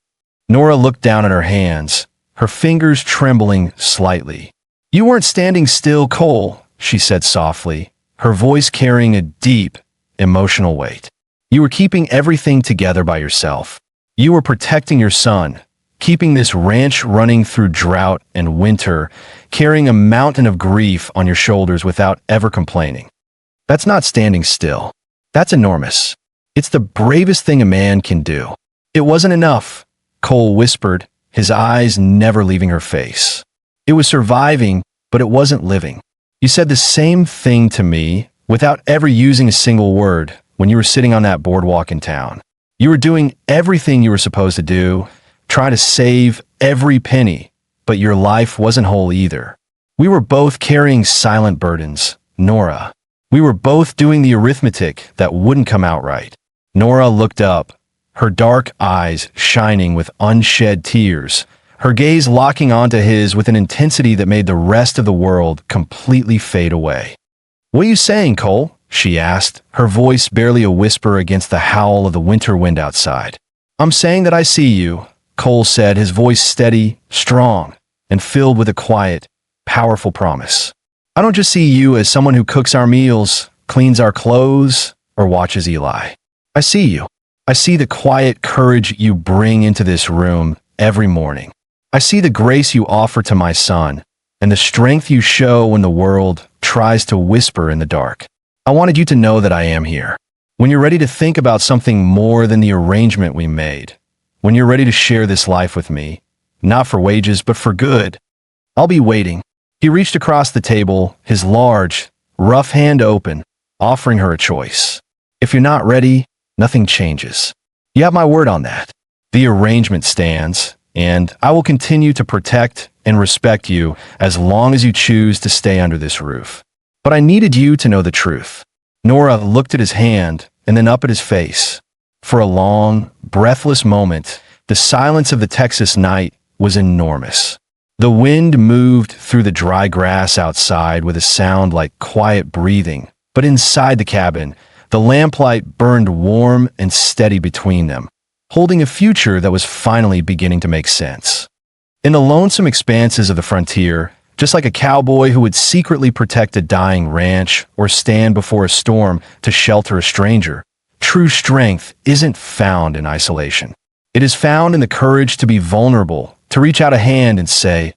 Nora looked down at her hands, her fingers trembling slightly. "You weren't standing still, Cole," she said softly, her voice carrying a deep, emotional weight. "You were keeping everything together by yourself. You were protecting your son, keeping this ranch running through drought and winter, carrying a mountain of grief on your shoulders without ever complaining. That's not standing still. That's enormous. It's the bravest thing a man can do." "It wasn't enough," Cole whispered, his eyes never leaving her face. "It was surviving, but it wasn't living. You said the same thing to me, without ever using a single word, when you were sitting on that boardwalk in town. You were doing everything you were supposed to do, trying to save every penny, but your life wasn't whole either. We were both carrying silent burdens, Nora. We were both doing the arithmetic that wouldn't come out right." Nora looked up, her dark eyes shining with unshed tears, her gaze locking onto his with an intensity that made the rest of the world completely fade away. "What are you saying, Cole?" she asked, her voice barely a whisper against the howl of the winter wind outside. "I'm saying that I see you," Cole said, his voice steady, strong, and filled with a quiet, powerful promise. "I don't just see you as someone who cooks our meals, cleans our clothes, or watches Eli. I see you. I see the quiet courage you bring into this room every morning. I see the grace you offer to my son, and the strength you show when the world tries to whisper in the dark. I wanted you to know that I am here. When you're ready to think about something more than the arrangement we made, when you're ready to share this life with me, not for wages, but for good, I'll be waiting." He reached across the table, his large, rough hand open, offering her a choice. "If you're not ready, nothing changes. You have my word on that. The arrangement stands, and I will continue to protect and respect you as long as you choose to stay under this roof. But I needed you to know the truth." Nora looked at his hand and then up at his face. For a long, breathless moment, the silence of the Texas night was enormous. The wind moved through the dry grass outside with a sound like quiet breathing, but inside the cabin, the lamplight burned warm and steady between them, holding a future that was finally beginning to make sense. In the lonesome expanses of the frontier, just like a cowboy who would secretly protect a dying ranch or stand before a storm to shelter a stranger, true strength isn't found in isolation. It is found in the courage to be vulnerable, to reach out a hand and say,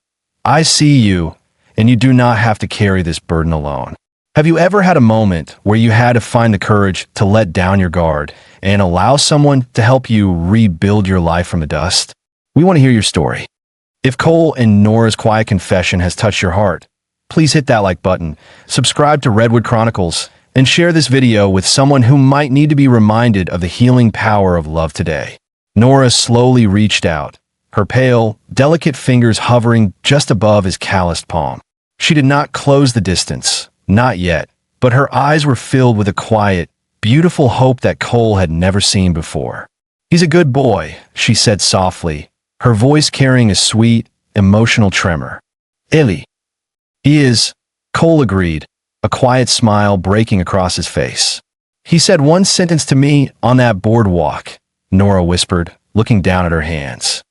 "I see you, and you do not have to carry this burden alone." Have you ever had a moment where you had to find the courage to let down your guard and allow someone to help you rebuild your life from the dust? We want to hear your story. If Cole and Nora's quiet confession has touched your heart, please hit that like button, subscribe to Redwood Chronicles, and share this video with someone who might need to be reminded of the healing power of love today. Nora slowly reached out, her pale, delicate fingers hovering just above his calloused palm. She did not close the distance, not yet, but her eyes were filled with a quiet, beautiful hope that Cole had never seen before. "He's a good boy," she said softly, her voice carrying a sweet, emotional tremor. "Ellie." "He is," Cole agreed, a quiet smile breaking across his face. "He said one sentence to me on that boardwalk," Nora whispered, looking down at her hands.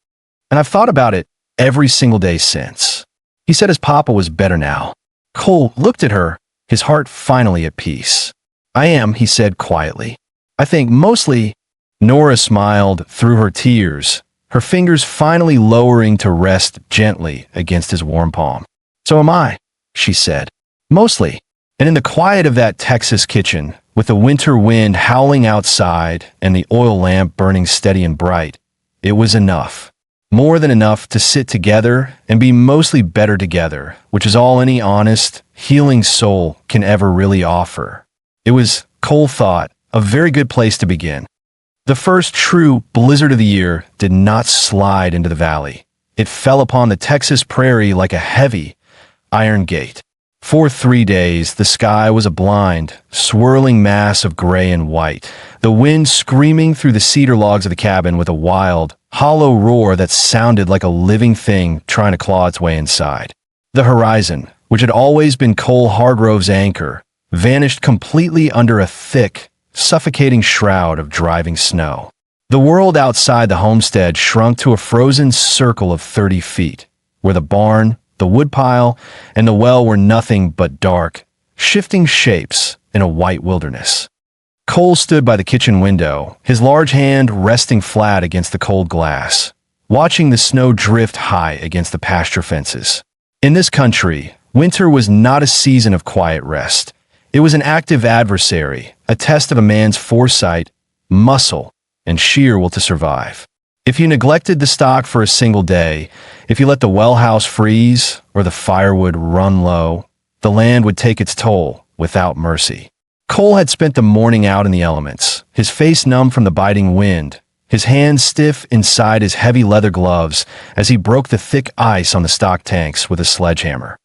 "And I've thought about it every single day since. He said his papa was better now." Cole looked at her, his heart finally at peace. "I am," he said quietly. "I think mostly—" Nora smiled through her tears, her fingers finally lowering to rest gently against his warm palm. "So am I," she said. "Mostly." And in the quiet of that Texas kitchen, with the winter wind howling outside and the oil lamp burning steady and bright, it was enough. More than enough to sit together and be mostly better together, which is all any honest, healing soul can ever really offer. It was, Cole thought, a very good place to begin. The first true blizzard of the year did not slide into the valley. It fell upon the Texas prairie like a heavy, iron gate. For 3 days, the sky was a blind, swirling mass of gray and white, the wind screaming through the cedar logs of the cabin with a wild, hollow roar that sounded like a living thing trying to claw its way inside. The horizon, which had always been Cole Hargrove's anchor, vanished completely under a thick, suffocating shroud of driving snow. The world outside the homestead shrunk to a frozen circle of 30 feet, where the barn, the woodpile, and the well were nothing but dark, shifting shapes in a white wilderness. Cole stood by the kitchen window, his large hand resting flat against the cold glass, watching the snow drift high against the pasture fences. In this country, winter was not a season of quiet rest. It was an active adversary, a test of a man's foresight, muscle, and sheer will to survive. If you neglected the stock for a single day, if you let the well house freeze or the firewood run low, the land would take its toll without mercy. Cole had spent the morning out in the elements, his face numb from the biting wind, his hands stiff inside his heavy leather gloves as he broke the thick ice on the stock tanks with a sledgehammer.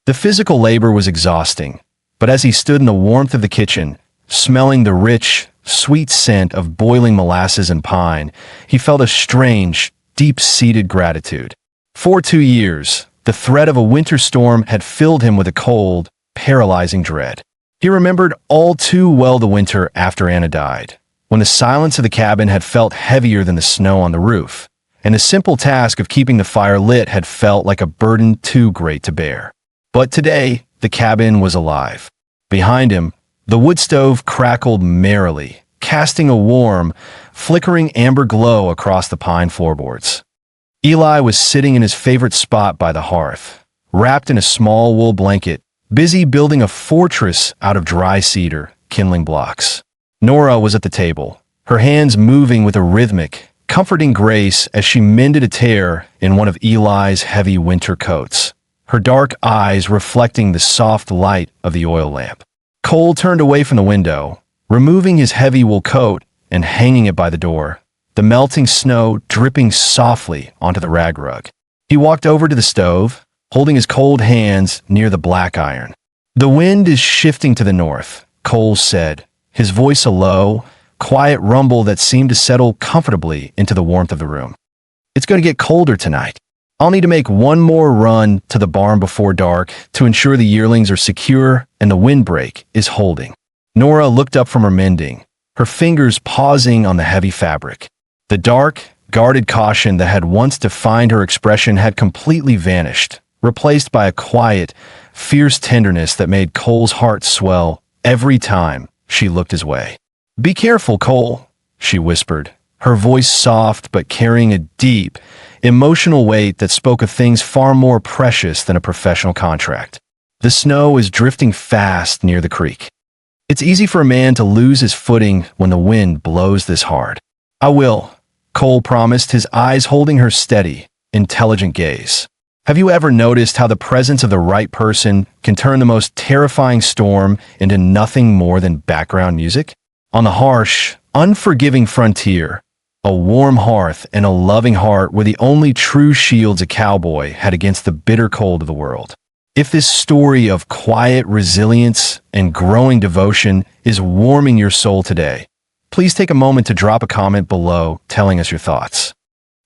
The physical labor was exhausting, but as he stood in the warmth of the kitchen, smelling the rich, sweet scent of boiling molasses and pine, he felt a strange, deep-seated gratitude. For 2 years, the threat of a winter storm had filled him with a cold, paralyzing dread. He remembered all too well the winter after Anna died, when the silence of the cabin had felt heavier than the snow on the roof, and the simple task of keeping the fire lit had felt like a burden too great to bear. But today, the cabin was alive. Behind him, the wood stove crackled merrily, casting a warm, flickering amber glow across the pine floorboards. Eli was sitting in his favorite spot by the hearth, wrapped in a small wool blanket, busy building a fortress out of dry cedar, kindling blocks. Nora was at the table, her hands moving with a rhythmic, comforting grace as she mended a tear in one of Eli's heavy winter coats, her dark eyes reflecting the soft light of the oil lamp. Cole turned away from the window, removing his heavy wool coat and hanging it by the door, the melting snow dripping softly onto the rag rug. He walked over to the stove, holding his cold hands near the black iron. "The wind is shifting to the north," Cole said, his voice a low, quiet rumble that seemed to settle comfortably into the warmth of the room. "It's going to get colder tonight. I'll need to make one more run to the barn before dark to ensure the yearlings are secure and the windbreak is holding." Nora looked up from her mending, her fingers pausing on the heavy fabric. The dark, guarded caution that had once defined her expression had completely vanished, replaced by a quiet, fierce tenderness that made Cole's heart swell every time she looked his way. "Be careful, Cole," she whispered, her voice soft but carrying a deep, emotional weight that spoke of things far more precious than a professional contract. The snow is drifting fast near the creek. It's easy for a man to lose his footing when the wind blows this hard. I will, Cole promised, his eyes holding her steady, intelligent gaze. Have you ever noticed how the presence of the right person can turn the most terrifying storm into nothing more than background music? On the harsh, unforgiving frontier, a warm hearth and a loving heart were the only true shields a cowboy had against the bitter cold of the world. If this story of quiet resilience and growing devotion is warming your soul today, please take a moment to drop a comment below telling us your thoughts.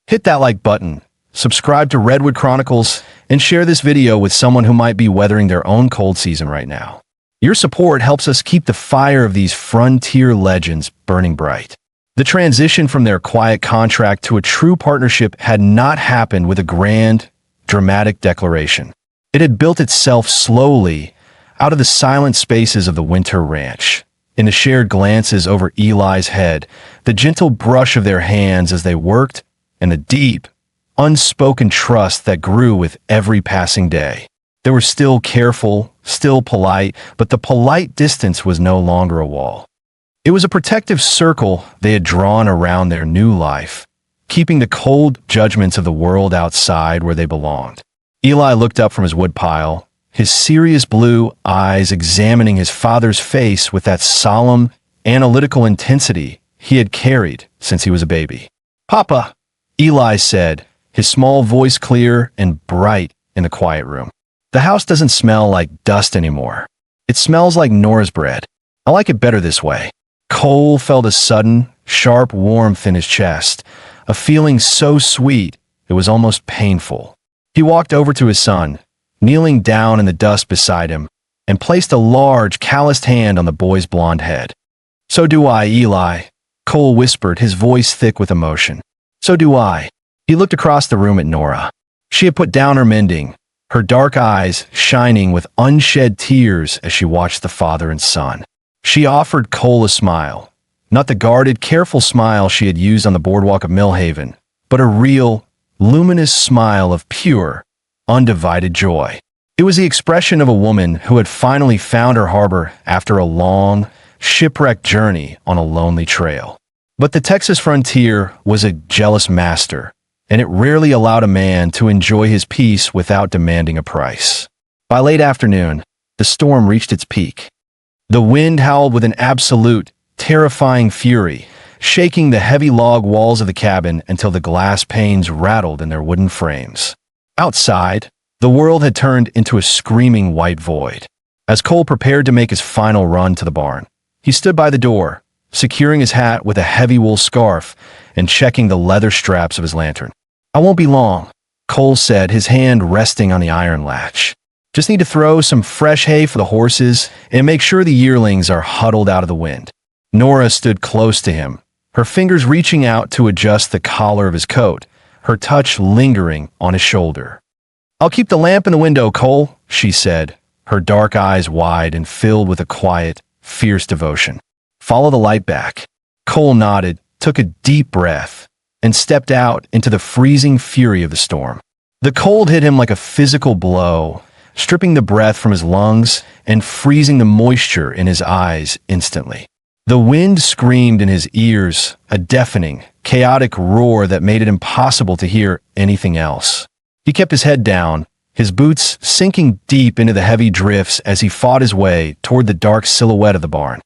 Hit that like button, subscribe to Redwood Chronicles, and share this video with someone who might be weathering their own cold season right now. Your support helps us keep the fire of these frontier legends burning bright. The transition from their quiet contract to a true partnership had not happened with a grand, dramatic declaration. It had built itself slowly out of the silent spaces of the winter ranch, in the shared glances over Eli's head, the gentle brush of their hands as they worked, and the deep, unspoken trust that grew with every passing day. They were still careful, still polite, but the polite distance was no longer a wall. It was a protective circle they had drawn around their new life, keeping the cold judgments of the world outside where they belonged. Eli looked up from his woodpile, his serious blue eyes examining his father's face with that solemn, analytical intensity he had carried since he was a baby. "Papa," Eli said, his small voice clear and bright in the quiet room. "The house doesn't smell like dust anymore. It smells like Nora's bread. I like it better this way." Cole felt a sudden, sharp warmth in his chest, a feeling so sweet it was almost painful. He walked over to his son, kneeling down in the dust beside him, and placed a large, calloused hand on the boy's blonde head. "So do I, Eli," Cole whispered, his voice thick with emotion. "So do I." He looked across the room at Nora. She had put down her mending, her dark eyes shining with unshed tears as she watched the father and son. She offered Cole a smile, not the guarded, careful smile she had used on the boardwalk of Millhaven, but a real, luminous smile of pure, undivided joy. It was the expression of a woman who had finally found her harbor after a long, shipwrecked journey on a lonely trail. But the Texas frontier was a jealous master, and it rarely allowed a man to enjoy his peace without demanding a price. By late afternoon, the storm reached its peak. The wind howled with an absolute, terrifying fury, shaking the heavy log walls of the cabin until the glass panes rattled in their wooden frames. Outside, the world had turned into a screaming white void. As Cole prepared to make his final run to the barn, he stood by the door, securing his hat with a heavy wool scarf and checking the leather straps of his lantern. "I won't be long," Cole said, his hand resting on the iron latch. "Just need to throw some fresh hay for the horses and make sure the yearlings are huddled out of the wind." Nora stood close to him, her fingers reaching out to adjust the collar of his coat, her touch lingering on his shoulder. "I'll keep the lamp in the window, Cole," she said, her dark eyes wide and filled with a quiet, fierce devotion. "Follow the light back." Cole nodded, took a deep breath, and stepped out into the freezing fury of the storm. The cold hit him like a physical blow, stripping the breath from his lungs and freezing the moisture in his eyes instantly. The wind screamed in his ears, a deafening, chaotic roar that made it impossible to hear anything else. He kept his head down, his boots sinking deep into the heavy drifts as he fought his way toward the dark silhouette of the barn.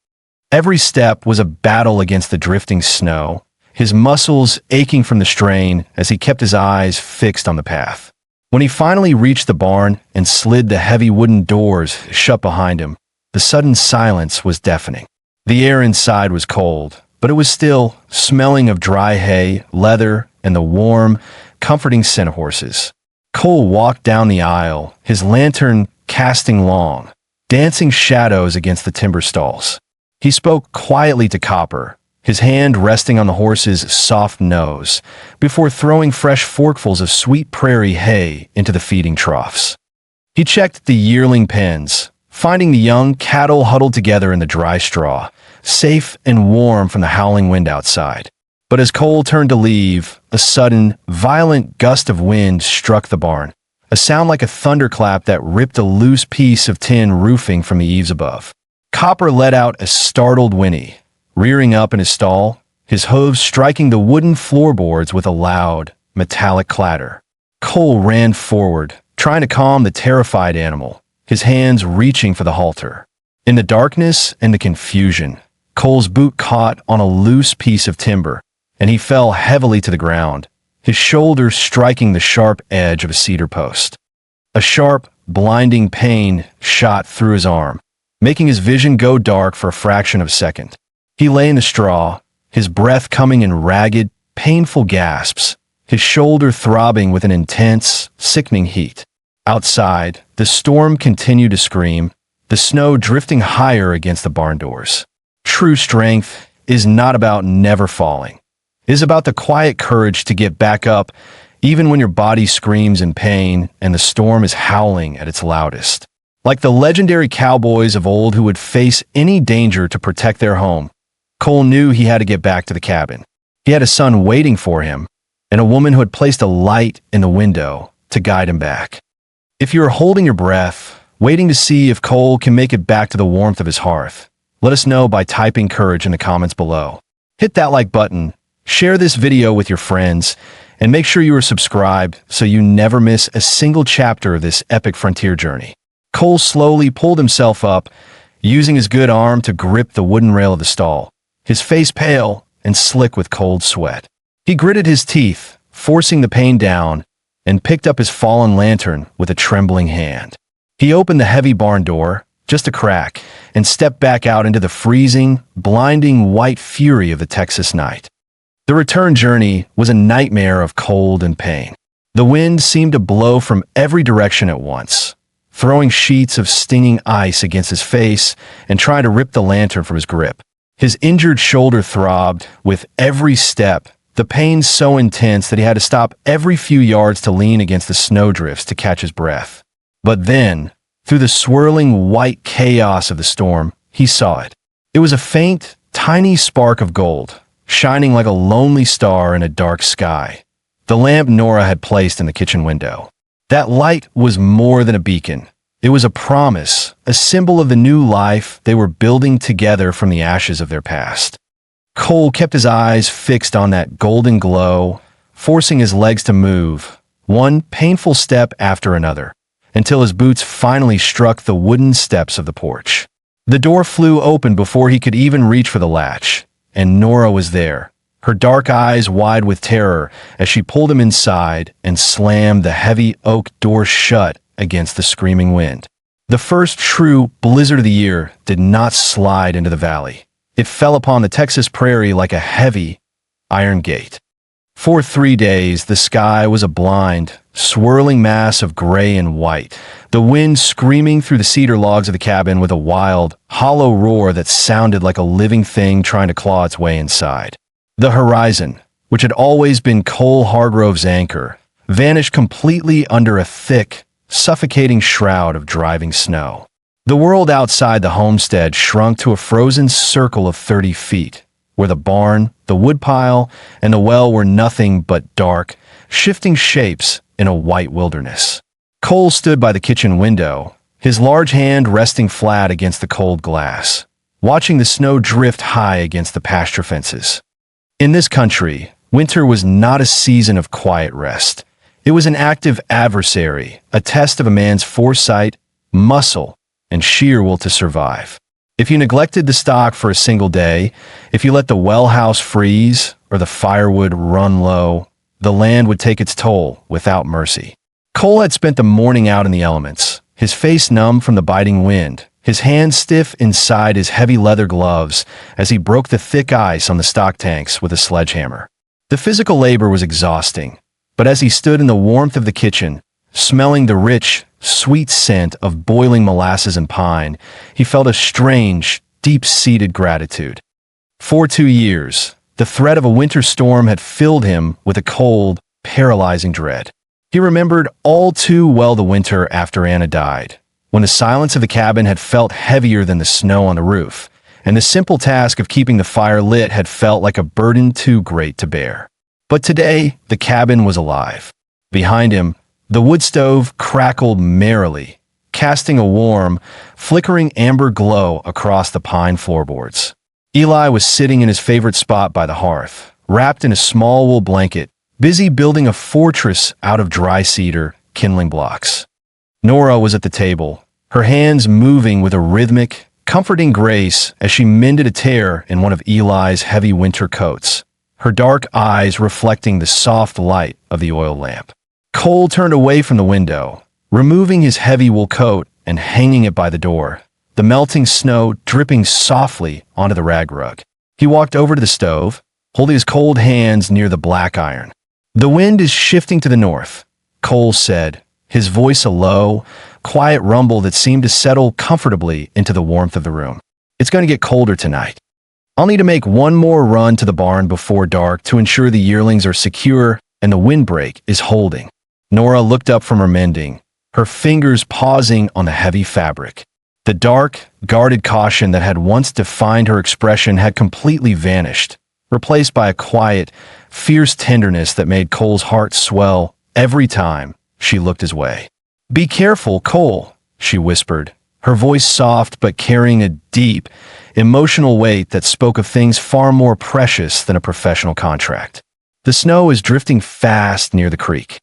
Every step was a battle against the drifting snow, his muscles aching from the strain as he kept his eyes fixed on the path. When he finally reached the barn and slid the heavy wooden doors shut behind him, the sudden silence was deafening. The air inside was cold, but it was still smelling of dry hay, leather, and the warm, comforting scent of horses. Cole walked down the aisle, his lantern casting long, dancing shadows against the timber stalls. He spoke quietly to Copper, his hand resting on the horse's soft nose, before throwing fresh forkfuls of sweet prairie hay into the feeding troughs. He checked the yearling pens, finding the young cattle huddled together in the dry straw, safe and warm from the howling wind outside. But as Cole turned to leave, a sudden, violent gust of wind struck the barn, a sound like a thunderclap that ripped a loose piece of tin roofing from the eaves above. Copper let out a startled whinny, rearing up in his stall, his hooves striking the wooden floorboards with a loud, metallic clatter. Cole ran forward, trying to calm the terrified animal, his hands reaching for the halter. In the darkness and the confusion, Cole's boot caught on a loose piece of timber, and he fell heavily to the ground, his shoulder striking the sharp edge of a cedar post. A sharp, blinding pain shot through his arm, making his vision go dark for a fraction of a second. He lay in the straw, his breath coming in ragged, painful gasps, his shoulder throbbing with an intense, sickening heat. Outside, the storm continued to scream, the snow drifting higher against the barn doors. True strength is not about never falling. It is about the quiet courage to get back up even when your body screams in pain and the storm is howling at its loudest. Like the legendary cowboys of old who would face any danger to protect their home, Cole knew he had to get back to the cabin. He had a son waiting for him, and a woman who had placed a light in the window to guide him back. If you are holding your breath, waiting to see if Cole can make it back to the warmth of his hearth, let us know by typing courage in the comments below. Hit that like button, share this video with your friends, and make sure you are subscribed so you never miss a single chapter of this epic frontier journey. Cole slowly pulled himself up, using his good arm to grip the wooden rail of the stall, his face pale and slick with cold sweat. He gritted his teeth, forcing the pain down, and picked up his fallen lantern with a trembling hand. He opened the heavy barn door, just a crack, and stepped back out into the freezing, blinding white fury of the Texas night. The return journey was a nightmare of cold and pain. The wind seemed to blow from every direction at once, throwing sheets of stinging ice against his face and trying to rip the lantern from his grip. His injured shoulder throbbed with every step, the pain so intense that he had to stop every few yards to lean against the snowdrifts to catch his breath. But then, through the swirling white chaos of the storm, he saw it. It was a faint, tiny spark of gold, shining like a lonely star in a dark sky. The lamp Nora had placed in the kitchen window. That light was more than a beacon. It was a promise, a symbol of the new life they were building together from the ashes of their past. Cole kept his eyes fixed on that golden glow, forcing his legs to move, one painful step after another, until his boots finally struck the wooden steps of the porch. The door flew open before he could even reach for the latch, and Nora was there, her dark eyes wide with terror as she pulled him inside and slammed the heavy oak door shut against the screaming wind. The first true blizzard of the year did not slide into the valley. It fell upon the Texas prairie like a heavy iron gate. For 3 days, the sky was a blind, swirling mass of gray and white, the wind screaming through the cedar logs of the cabin with a wild, hollow roar that sounded like a living thing trying to claw its way inside. The horizon, which had always been Cole Hargrove's anchor, vanished completely under a thick, suffocating shroud of driving snow. The world outside the homestead shrunk to a frozen circle of 30 feet, where the barn, the woodpile, and the well were nothing but dark, shifting shapes in a white wilderness. Cole stood by the kitchen window, his large hand resting flat against the cold glass, watching the snow drift high against the pasture fences. In this country, winter was not a season of quiet rest. It was an active adversary, a test of a man's foresight, muscle, and sheer will to survive. If you neglected the stock for a single day, if you let the well house freeze or the firewood run low, the land would take its toll without mercy. Cole had spent the morning out in the elements, his face numb from the biting wind, his hands stiff inside his heavy leather gloves as he broke the thick ice on the stock tanks with a sledgehammer. The physical labor was exhausting, but as he stood in the warmth of the kitchen, smelling the rich, sweet scent of boiling molasses and pine, he felt a strange, deep-seated gratitude. For 2 years, the threat of a winter storm had filled him with a cold, paralyzing dread. He remembered all too well the winter after Anna died, when the silence of the cabin had felt heavier than the snow on the roof, and the simple task of keeping the fire lit had felt like a burden too great to bear. But today, the cabin was alive. Behind him, The wood stove crackled merrily, casting a warm, flickering amber glow across the pine floorboards. Eli was sitting in his favorite spot by the hearth, wrapped in a small wool blanket, busy building a fortress out of dry cedar kindling blocks. Nora was at the table, her hands moving with a rhythmic, comforting grace as she mended a tear in one of Eli's heavy winter coats, her dark eyes reflecting the soft light of the oil lamp. Cole turned away from the window, removing his heavy wool coat and hanging it by the door, the melting snow dripping softly onto the rag rug. He walked over to the stove, holding his cold hands near the black iron. "The wind is shifting to the north," Cole said, his voice a low, quiet rumble that seemed to settle comfortably into the warmth of the room. "It's going to get colder tonight. I'll need to make one more run to the barn before dark to ensure the yearlings are secure and the windbreak is holding." Nora looked up from her mending, her fingers pausing on the heavy fabric. The dark, guarded caution that had once defined her expression had completely vanished, replaced by a quiet, fierce tenderness that made Cole's heart swell every time she looked his way. "Be careful, Cole," she whispered, her voice soft but carrying a deep, emotional weight that spoke of things far more precious than a professional contract. "The snow is drifting fast near the creek.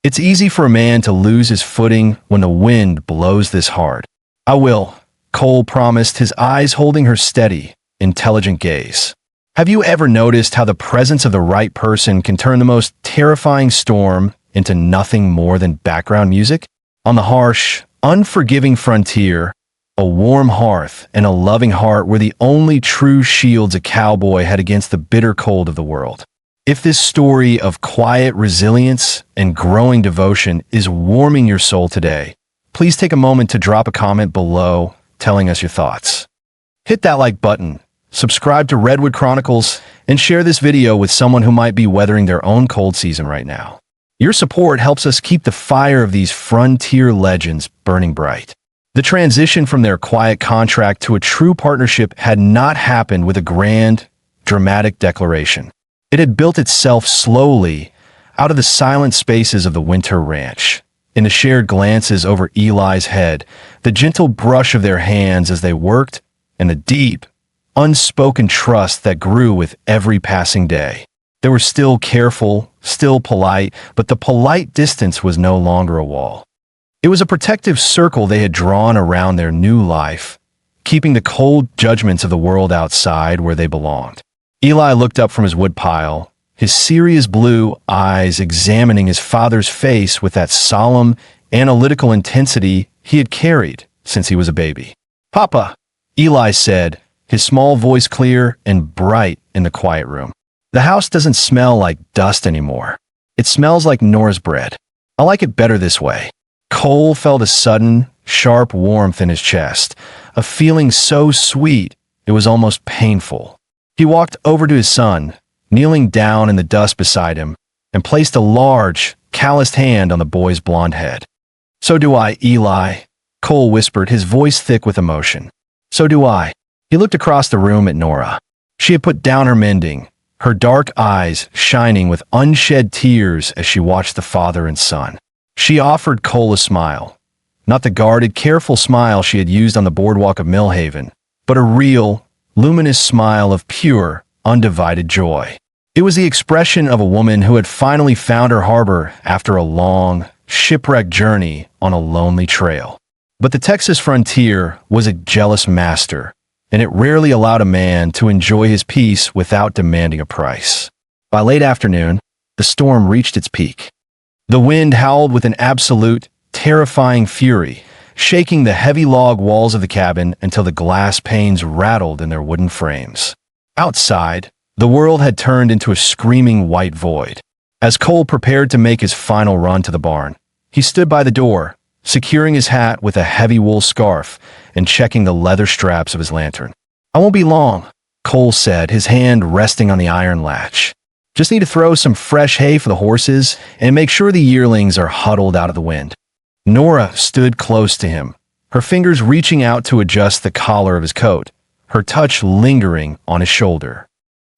It's easy for a man to lose his footing when the wind blows this hard." "I will," Cole promised, his eyes holding her steady, intelligent gaze. Have you ever noticed how the presence of the right person can turn the most terrifying storm into nothing more than background music? On the harsh, unforgiving frontier, a warm hearth and a loving heart were the only true shields a cowboy had against the bitter cold of the world. If this story of quiet resilience and growing devotion is warming your soul today, please take a moment to drop a comment below telling us your thoughts. Hit that like button, subscribe to Redwood Chronicles, and share this video with someone who might be weathering their own cold season right now. Your support helps us keep the fire of these frontier legends burning bright. The transition from their quiet contract to a true partnership had not happened with a grand, dramatic declaration. It had built itself slowly out of the silent spaces of the winter ranch, in the shared glances over Eli's head, the gentle brush of their hands as they worked, and the deep, unspoken trust that grew with every passing day. They were still careful, still polite, but the polite distance was no longer a wall. It was a protective circle they had drawn around their new life, keeping the cold judgments of the world outside where they belonged. Eli looked up from his woodpile, his serious blue eyes examining his father's face with that solemn, analytical intensity he had carried since he was a baby. "Papa," Eli said, his small voice clear and bright in the quiet room. "The house doesn't smell like dust anymore. It smells like Nora's bread. I like it better this way." Cole felt a sudden, sharp warmth in his chest, a feeling so sweet it was almost painful. He walked over to his son, kneeling down in the dust beside him, and placed a large, calloused hand on the boy's blonde head. "So do I, Eli," Cole whispered, his voice thick with emotion. "So do I." He looked across the room at Nora. She had put down her mending, her dark eyes shining with unshed tears as she watched the father and son. She offered Cole a smile, not the guarded, careful smile she had used on the boardwalk of Millhaven, but a real, luminous smile of pure, undivided joy. It was the expression of a woman who had finally found her harbor after a long, shipwrecked journey on a lonely trail. But the Texas frontier was a jealous master, and it rarely allowed a man to enjoy his peace without demanding a price. By late afternoon, the storm reached its peak. The wind howled with an absolute, terrifying fury, shaking the heavy log walls of the cabin until the glass panes rattled in their wooden frames. Outside, the world had turned into a screaming white void. As Cole prepared to make his final run to the barn, he stood by the door, securing his hat with a heavy wool scarf and checking the leather straps of his lantern. "I won't be long," Cole said, his hand resting on the iron latch. "Just need to throw some fresh hay for the horses and make sure the yearlings are huddled out of the wind." Nora stood close to him, her fingers reaching out to adjust the collar of his coat, her touch lingering on his shoulder.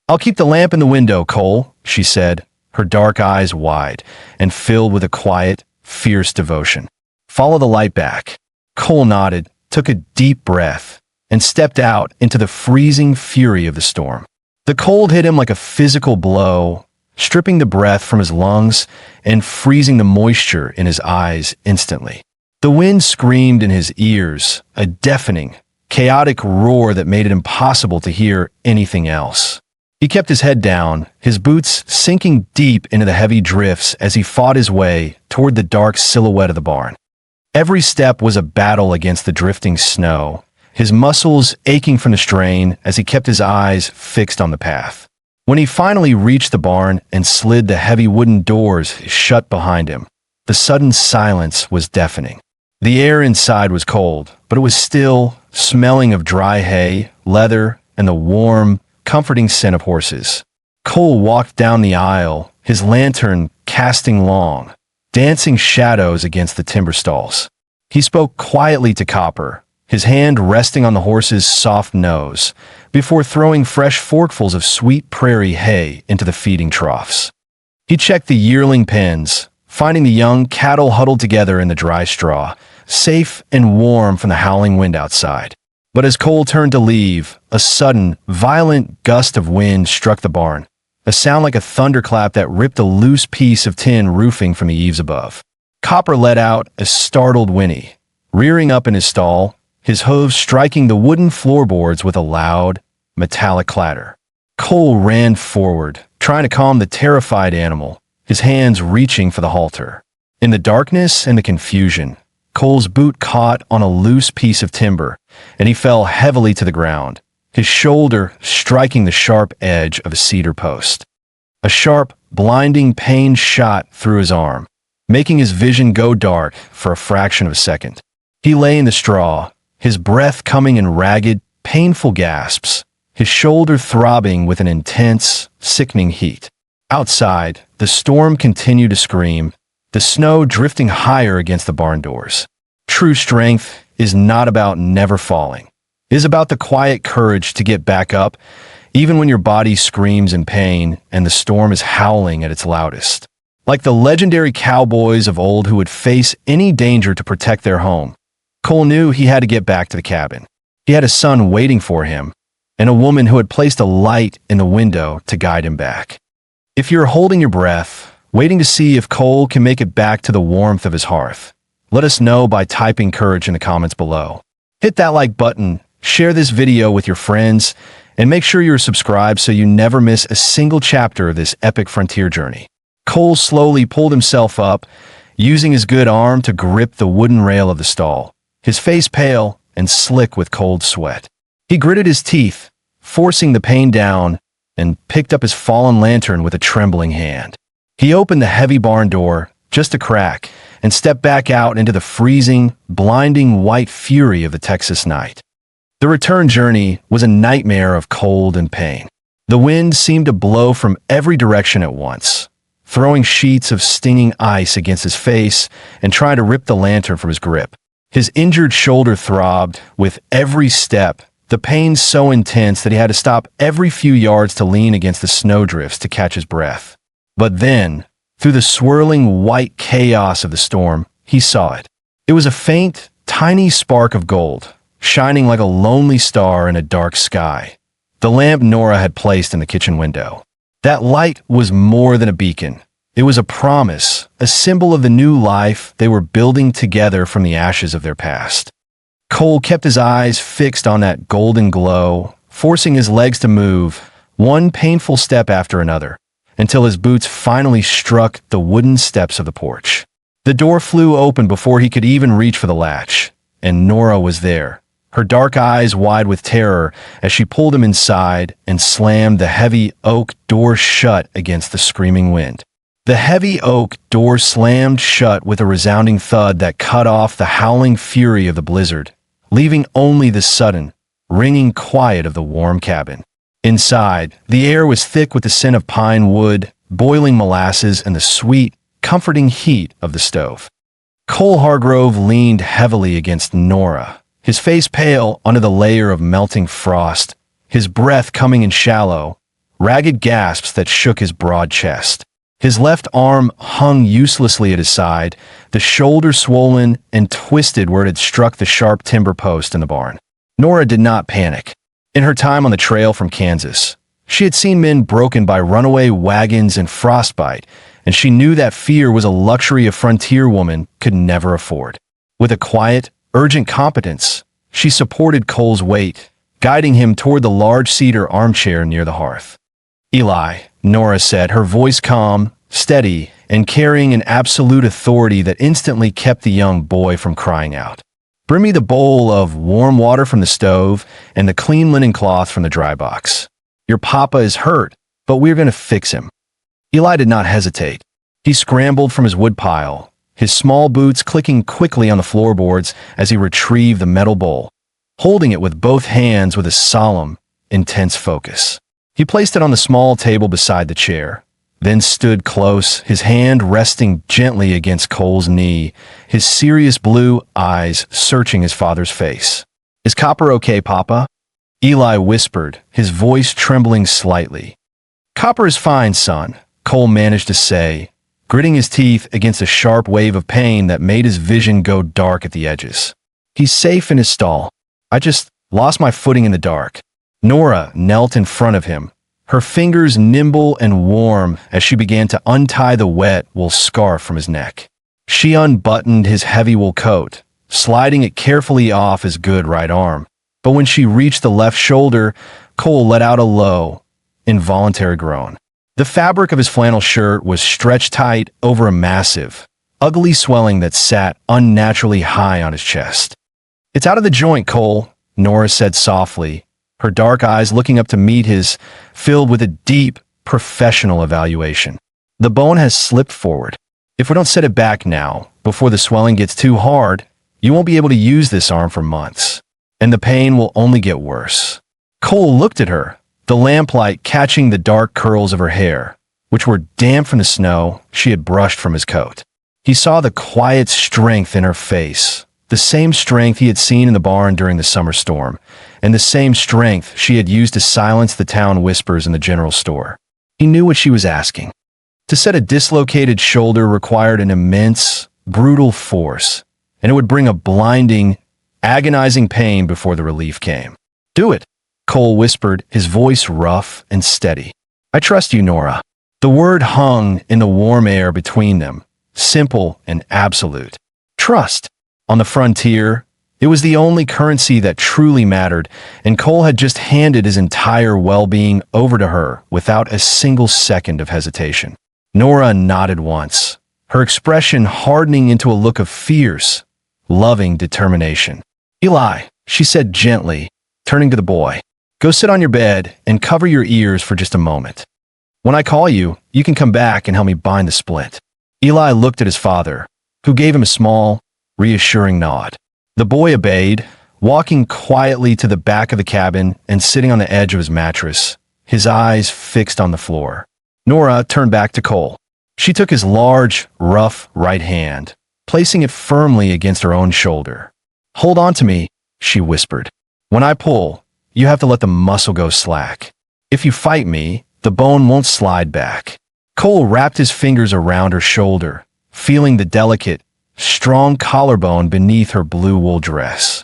"I'll keep the lamp in the window, Cole," she said, her dark eyes wide and filled with a quiet, fierce devotion. "Follow the light back." Cole nodded, took a deep breath, and stepped out into the freezing fury of the storm. The cold hit him like a physical blow, stripping the breath from his lungs and freezing the moisture in his eyes instantly. The wind screamed in his ears, a deafening, chaotic roar that made it impossible to hear anything else. He kept his head down, his boots sinking deep into the heavy drifts as he fought his way toward the dark silhouette of the barn. Every step was a battle against the drifting snow, his muscles aching from the strain as he kept his eyes fixed on the path. When he finally reached the barn and slid the heavy wooden doors shut behind him, the sudden silence was deafening. The air inside was cold, but it was still smelling of dry hay, leather, and the warm, comforting scent of horses. Cole walked down the aisle, his lantern casting long, dancing shadows against the timber stalls. He spoke quietly to Copper, his hand resting on the horse's soft nose, before throwing fresh forkfuls of sweet prairie hay into the feeding troughs. He checked the yearling pens, finding the young cattle huddled together in the dry straw, safe and warm from the howling wind outside. But as Cole turned to leave, a sudden, violent gust of wind struck the barn, a sound like a thunderclap that ripped a loose piece of tin roofing from the eaves above. Copper let out a startled whinny, rearing up in his stall, his hooves striking the wooden floorboards with a loud, metallic clatter. Cole ran forward, trying to calm the terrified animal, his hands reaching for the halter. In the darkness and the confusion, Cole's boot caught on a loose piece of timber, and he fell heavily to the ground, his shoulder striking the sharp edge of a cedar post. A sharp, blinding pain shot through his arm, making his vision go dark for a fraction of a second. He lay in the straw, his breath coming in ragged, painful gasps, his shoulder throbbing with an intense, sickening heat. Outside, the storm continued to scream, the snow drifting higher against the barn doors. True strength is not about never falling. It is about the quiet courage to get back up, even when your body screams in pain and the storm is howling at its loudest. Like the legendary cowboys of old who would face any danger to protect their home, Cole knew he had to get back to the cabin. He had a son waiting for him, and a woman who had placed a light in the window to guide him back. If you're holding your breath, waiting to see if Cole can make it back to the warmth of his hearth, let us know by typing courage in the comments below. Hit that like button, share this video with your friends, and make sure you're subscribed so you never miss a single chapter of this epic frontier journey. Cole slowly pulled himself up, using his good arm to grip the wooden rail of the stall, his face pale and slick with cold sweat. He gritted his teeth, forcing the pain down, and picked up his fallen lantern with a trembling hand. He opened the heavy barn door, just a crack, and stepped back out into the freezing, blinding white fury of the Texas night. The return journey was a nightmare of cold and pain. The wind seemed to blow from every direction at once, throwing sheets of stinging ice against his face and trying to rip the lantern from his grip. His injured shoulder throbbed with every step, the pain so intense that he had to stop every few yards to lean against the snowdrifts to catch his breath. But then, through the swirling white chaos of the storm, he saw it. It was a faint, tiny spark of gold, shining like a lonely star in a dark sky. The lamp Nora had placed in the kitchen window. That light was more than a beacon. It was a promise, a symbol of the new life they were building together from the ashes of their past. Cole kept his eyes fixed on that golden glow, forcing his legs to move, one painful step after another, until his boots finally struck the wooden steps of the porch. The door flew open before he could even reach for the latch, and Nora was there, her dark eyes wide with terror as she pulled him inside and slammed the heavy oak door shut against the screaming wind. The heavy oak door slammed shut with a resounding thud that cut off the howling fury of the blizzard, leaving only the sudden, ringing quiet of the warm cabin. Inside, the air was thick with the scent of pine wood, boiling molasses, and the sweet, comforting heat of the stove. Cole Hargrove leaned heavily against Nora, his face pale under the layer of melting frost, his breath coming in shallow, ragged gasps that shook his broad chest. His left arm hung uselessly at his side, the shoulder swollen and twisted where it had struck the sharp timber post in the barn. Nora did not panic. In her time on the trail from Kansas, she had seen men broken by runaway wagons and frostbite, and she knew that fear was a luxury a frontier woman could never afford. With a quiet, urgent competence, she supported Cole's weight, guiding him toward the large cedar armchair near the hearth. "Eli," Nora said, her voice calm, steady, and carrying an absolute authority that instantly kept the young boy from crying out. "Bring me the bowl of warm water from the stove and the clean linen cloth from the dry box. Your papa is hurt, but we're going to fix him." Eli did not hesitate. He scrambled from his woodpile, his small boots clicking quickly on the floorboards as he retrieved the metal bowl, holding it with both hands with a solemn, intense focus. He placed it on the small table beside the chair, then stood close, his hand resting gently against Cole's knee, his serious blue eyes searching his father's face. "Is Copper okay, Papa?" Eli whispered, his voice trembling slightly. "Copper is fine, son," Cole managed to say, gritting his teeth against a sharp wave of pain that made his vision go dark at the edges. "He's safe in his stall. I just lost my footing in the dark." Nora knelt in front of him, her fingers nimble and warm as she began to untie the wet wool scarf from his neck. She unbuttoned his heavy wool coat, sliding it carefully off his good right arm. But when she reached the left shoulder, Cole let out a low, involuntary groan. The fabric of his flannel shirt was stretched tight over a massive, ugly swelling that sat unnaturally high on his chest. "It's out of the joint, Cole," Nora said softly, her dark eyes looking up to meet his, filled with a deep, professional evaluation. "The bone has slipped forward. If we don't set it back now, before the swelling gets too hard, you won't be able to use this arm for months, and the pain will only get worse." Cole looked at her, the lamplight catching the dark curls of her hair, which were damp from the snow she had brushed from his coat. He saw the quiet strength in her face, the same strength he had seen in the barn during the summer storm, and the same strength she had used to silence the town whispers in the general store. He knew what she was asking. To set a dislocated shoulder required an immense, brutal force, and it would bring a blinding, agonizing pain before the relief came. "Do it," Cole whispered, his voice rough and steady. "I trust you, Nora." The word hung in the warm air between them, simple and absolute. Trust. On the frontier, it was the only currency that truly mattered, and Cole had just handed his entire well-being over to her without a single second of hesitation. Nora nodded once, her expression hardening into a look of fierce, loving determination. "Eli," she said gently, turning to the boy, "go sit on your bed and cover your ears for just a moment. When I call you, you can come back and help me bind the splint." Eli looked at his father, who gave him a small, reassuring nod. The boy obeyed, walking quietly to the back of the cabin and sitting on the edge of his mattress, his eyes fixed on the floor. Nora turned back to Cole. She took his large, rough right hand, placing it firmly against her own shoulder. "Hold on to me," she whispered. "When I pull, you have to let the muscle go slack. If you fight me, the bone won't slide back." Cole wrapped his fingers around her shoulder, feeling the delicate, strong collarbone beneath her blue wool dress.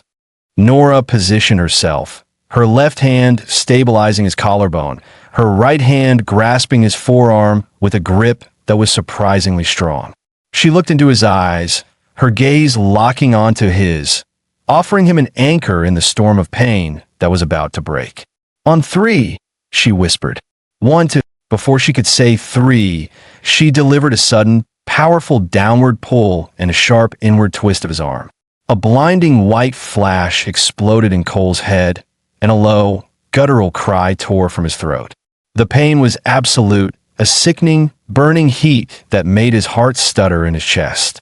Nora positioned herself, her left hand stabilizing his collarbone, her right hand grasping his forearm with a grip that was surprisingly strong. She looked into his eyes, her gaze locking onto his, offering him an anchor in the storm of pain that was about to break. "On three," she whispered. "1, 2. Before she could say 3, she delivered a sudden, powerful downward pull and a sharp inward twist of his arm. A blinding white flash exploded in Cole's head, and a low, guttural cry tore from his throat. The pain was absolute, a sickening, burning heat that made his heart stutter in his chest.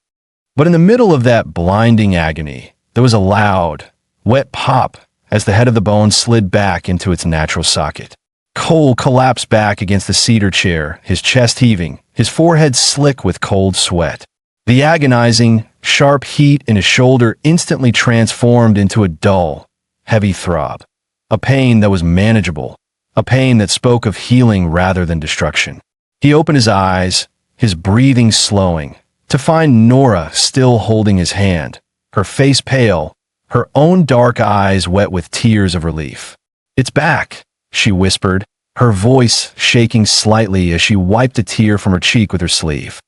But in the middle of that blinding agony, there was a loud, wet pop as the head of the bone slid back into its natural socket. Cole collapsed back against the cedar chair, his chest heaving, his forehead slick with cold sweat. The agonizing, sharp heat in his shoulder instantly transformed into a dull, heavy throb. A pain that was manageable, a pain that spoke of healing rather than destruction. He opened his eyes, his breathing slowing, to find Nora still holding his hand, her face pale, her own dark eyes wet with tears of relief. "It's back," she whispered, her voice shaking slightly as she wiped a tear from her cheek with her sleeve.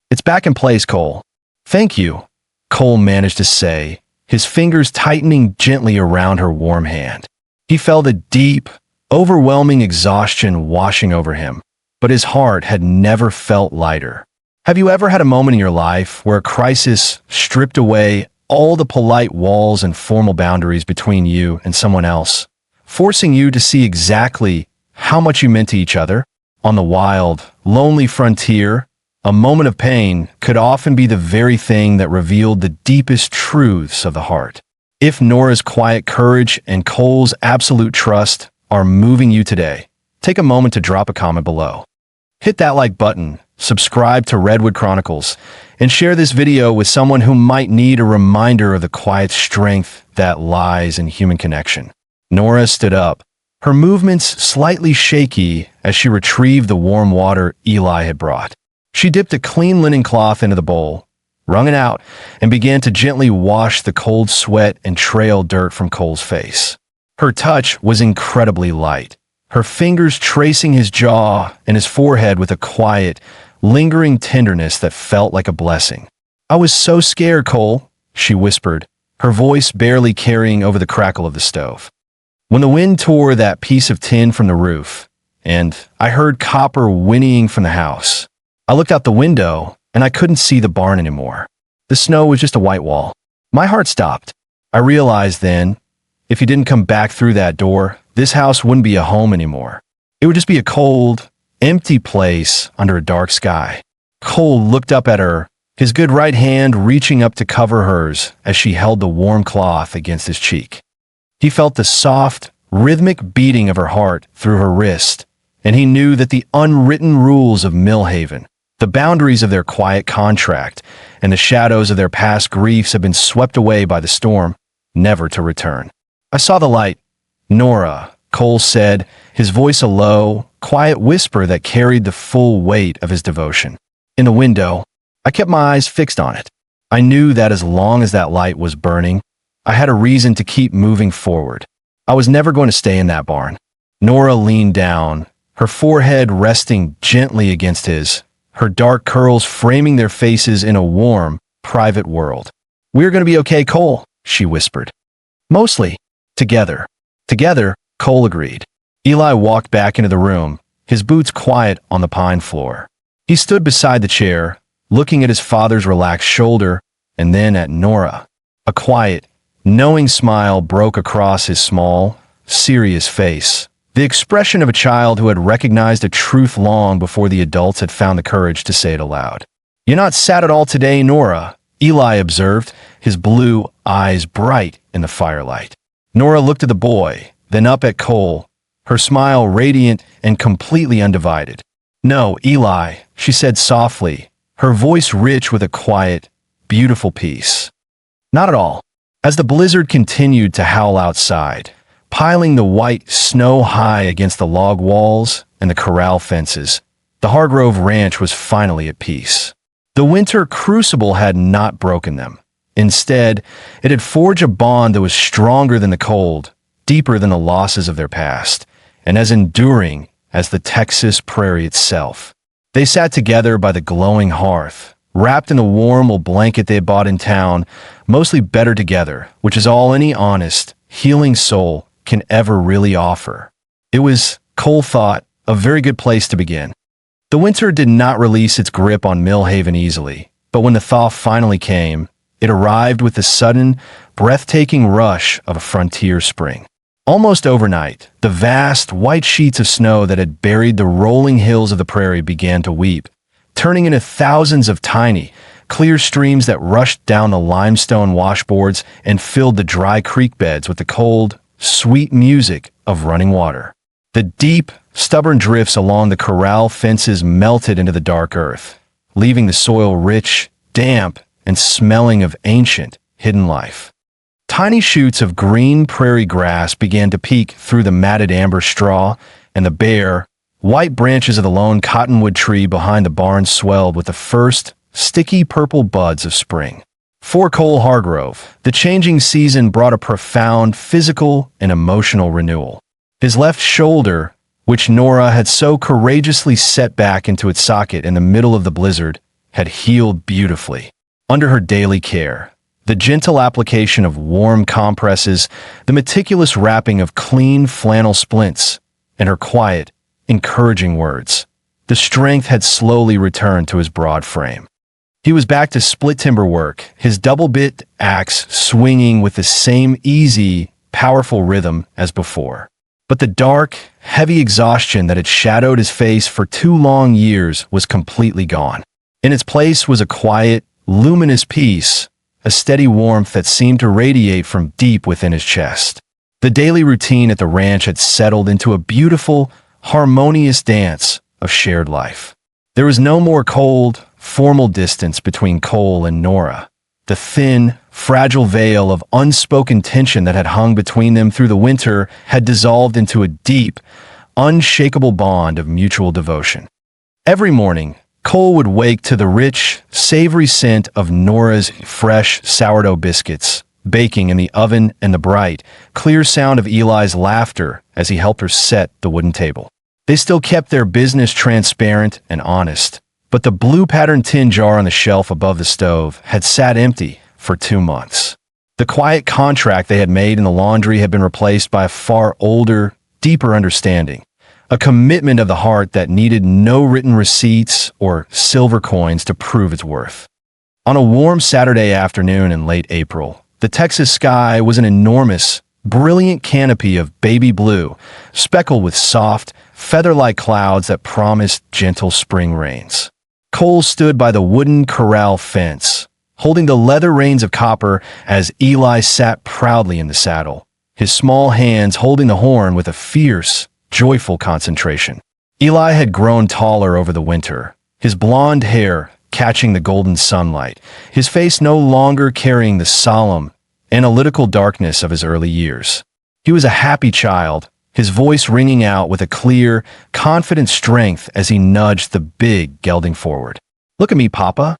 "It's back in place, Cole." "Thank you," Cole managed to say, his fingers tightening gently around her warm hand. He felt a deep, overwhelming exhaustion washing over him, but his heart had never felt lighter. Have you ever had a moment in your life where a crisis stripped away all the polite walls and formal boundaries between you and someone else, forcing you to see exactly how much you meant to each other? On the wild, lonely frontier, a moment of pain could often be the very thing that revealed the deepest truths of the heart. If Nora's quiet courage and Cole's absolute trust are moving you today, take a moment to drop a comment below. Hit that like button, subscribe to Redwood Chronicles, and share this video with someone who might need a reminder of the quiet strength that lies in human connection. Nora stood up, her movements slightly shaky as she retrieved the warm water Eli had brought. She dipped a clean linen cloth into the bowl, wrung it out, and began to gently wash the cold sweat and trail dirt from Cole's face. Her touch was incredibly light, her fingers tracing his jaw and his forehead with a quiet, lingering tenderness that felt like a blessing. "I was so scared, Cole," she whispered, her voice barely carrying over the crackle of the stove. "When the wind tore that piece of tin from the roof, and I heard copper whinnying from the house, I looked out the window and I couldn't see the barn anymore. The snow was just a white wall. My heart stopped. I realized then, if you didn't come back through that door, this house wouldn't be a home anymore. It would just be a cold, empty place under a dark sky." Cole looked up at her, his good right hand reaching up to cover hers as she held the warm cloth against his cheek. He felt the soft, rhythmic beating of her heart through her wrist, and he knew that the unwritten rules of Millhaven, the boundaries of their quiet contract, and the shadows of their past griefs had been swept away by the storm, never to return. "I saw the light, Nora," Cole said, his voice a low, quiet whisper that carried the full weight of his devotion. "In the window, I kept my eyes fixed on it. I knew that as long as that light was burning, I had a reason to keep moving forward. I was never going to stay in that barn." Nora leaned down, her forehead resting gently against his, her dark curls framing their faces in a warm, private world. "We're going to be okay, Cole," she whispered. "Mostly. Together." "Together," Cole agreed. Eli walked back into the room, his boots quiet on the pine floor. He stood beside the chair, looking at his father's relaxed shoulder, and then at Nora. A quiet, knowing smile broke across his small, serious face, the expression of a child who had recognized a truth long before the adults had found the courage to say it aloud. "You're not sad at all today, Nora," Eli observed, his blue eyes bright in the firelight. Nora looked at the boy, then up at Cole, her smile radiant and completely undivided. "No, Eli," she said softly, her voice rich with a quiet, beautiful peace. "Not at all." As the blizzard continued to howl outside, piling the white snow high against the log walls and the corral fences, the Hargrove Ranch was finally at peace. The winter crucible had not broken them. Instead, it had forged a bond that was stronger than the cold, deeper than the losses of their past, and as enduring as the Texas prairie itself. They sat together by the glowing hearth, wrapped in the warm old blanket they had bought in town, mostly better together, which is all any honest, healing soul can ever really offer. It was, Cole thought, a very good place to begin. The winter did not release its grip on Millhaven easily, but when the thaw finally came, it arrived with the sudden, breathtaking rush of a frontier spring. Almost overnight, the vast, white sheets of snow that had buried the rolling hills of the prairie began to weep, turning into thousands of tiny, clear streams that rushed down the limestone washboards and filled the dry creek beds with the cold, sweet music of running water. The deep, stubborn drifts along the corral fences melted into the dark earth, leaving the soil rich, damp, and smelling of ancient, hidden life. Tiny shoots of green prairie grass began to peek through the matted amber straw, and the bare, White branches of the lone cottonwood tree behind the barn swelled with the first sticky purple buds of spring. For Cole Hargrove, the changing season brought a profound physical and emotional renewal. His left shoulder, which Nora had so courageously set back into its socket in the middle of the blizzard, had healed beautifully. Under her daily care, the gentle application of warm compresses, the meticulous wrapping of clean flannel splints, and her quiet, encouraging words, the strength had slowly returned to his broad frame. He was back to split timber work, his double-bit axe swinging with the same easy, powerful rhythm as before. But the dark, heavy exhaustion that had shadowed his face for 2 long years was completely gone. In its place was a quiet, luminous peace, a steady warmth that seemed to radiate from deep within his chest. The daily routine at the ranch had settled into a beautiful, harmonious dance of shared life. There was no more cold, formal distance between Cole and Nora. The thin, fragile veil of unspoken tension that had hung between them through the winter had dissolved into a deep, unshakable bond of mutual devotion. Every morning, Cole would wake to the rich, savory scent of Nora's fresh sourdough biscuits, baking in the oven and the bright, clear sound of Eli's laughter as he helped her set the wooden table. They still kept their business transparent and honest, but the blue-patterned tin jar on the shelf above the stove had sat empty for 2 months. The quiet contract they had made in the laundry had been replaced by a far older, deeper understanding, a commitment of the heart that needed no written receipts or silver coins to prove its worth. On a warm Saturday afternoon in late April, the Texas sky was an enormous, brilliant canopy of baby blue, speckled with soft, feather-like clouds that promised gentle spring rains. Cole stood by the wooden corral fence, holding the leather reins of Copper as Eli sat proudly in the saddle, his small hands holding the horn with a fierce, joyful concentration. Eli had grown taller over the winter, his blonde hair catching the golden sunlight, his face no longer carrying the solemn, analytical darkness of his early years. He was a happy child, his voice ringing out with a clear, confident strength as he nudged the big gelding forward. "Look at me, Papa.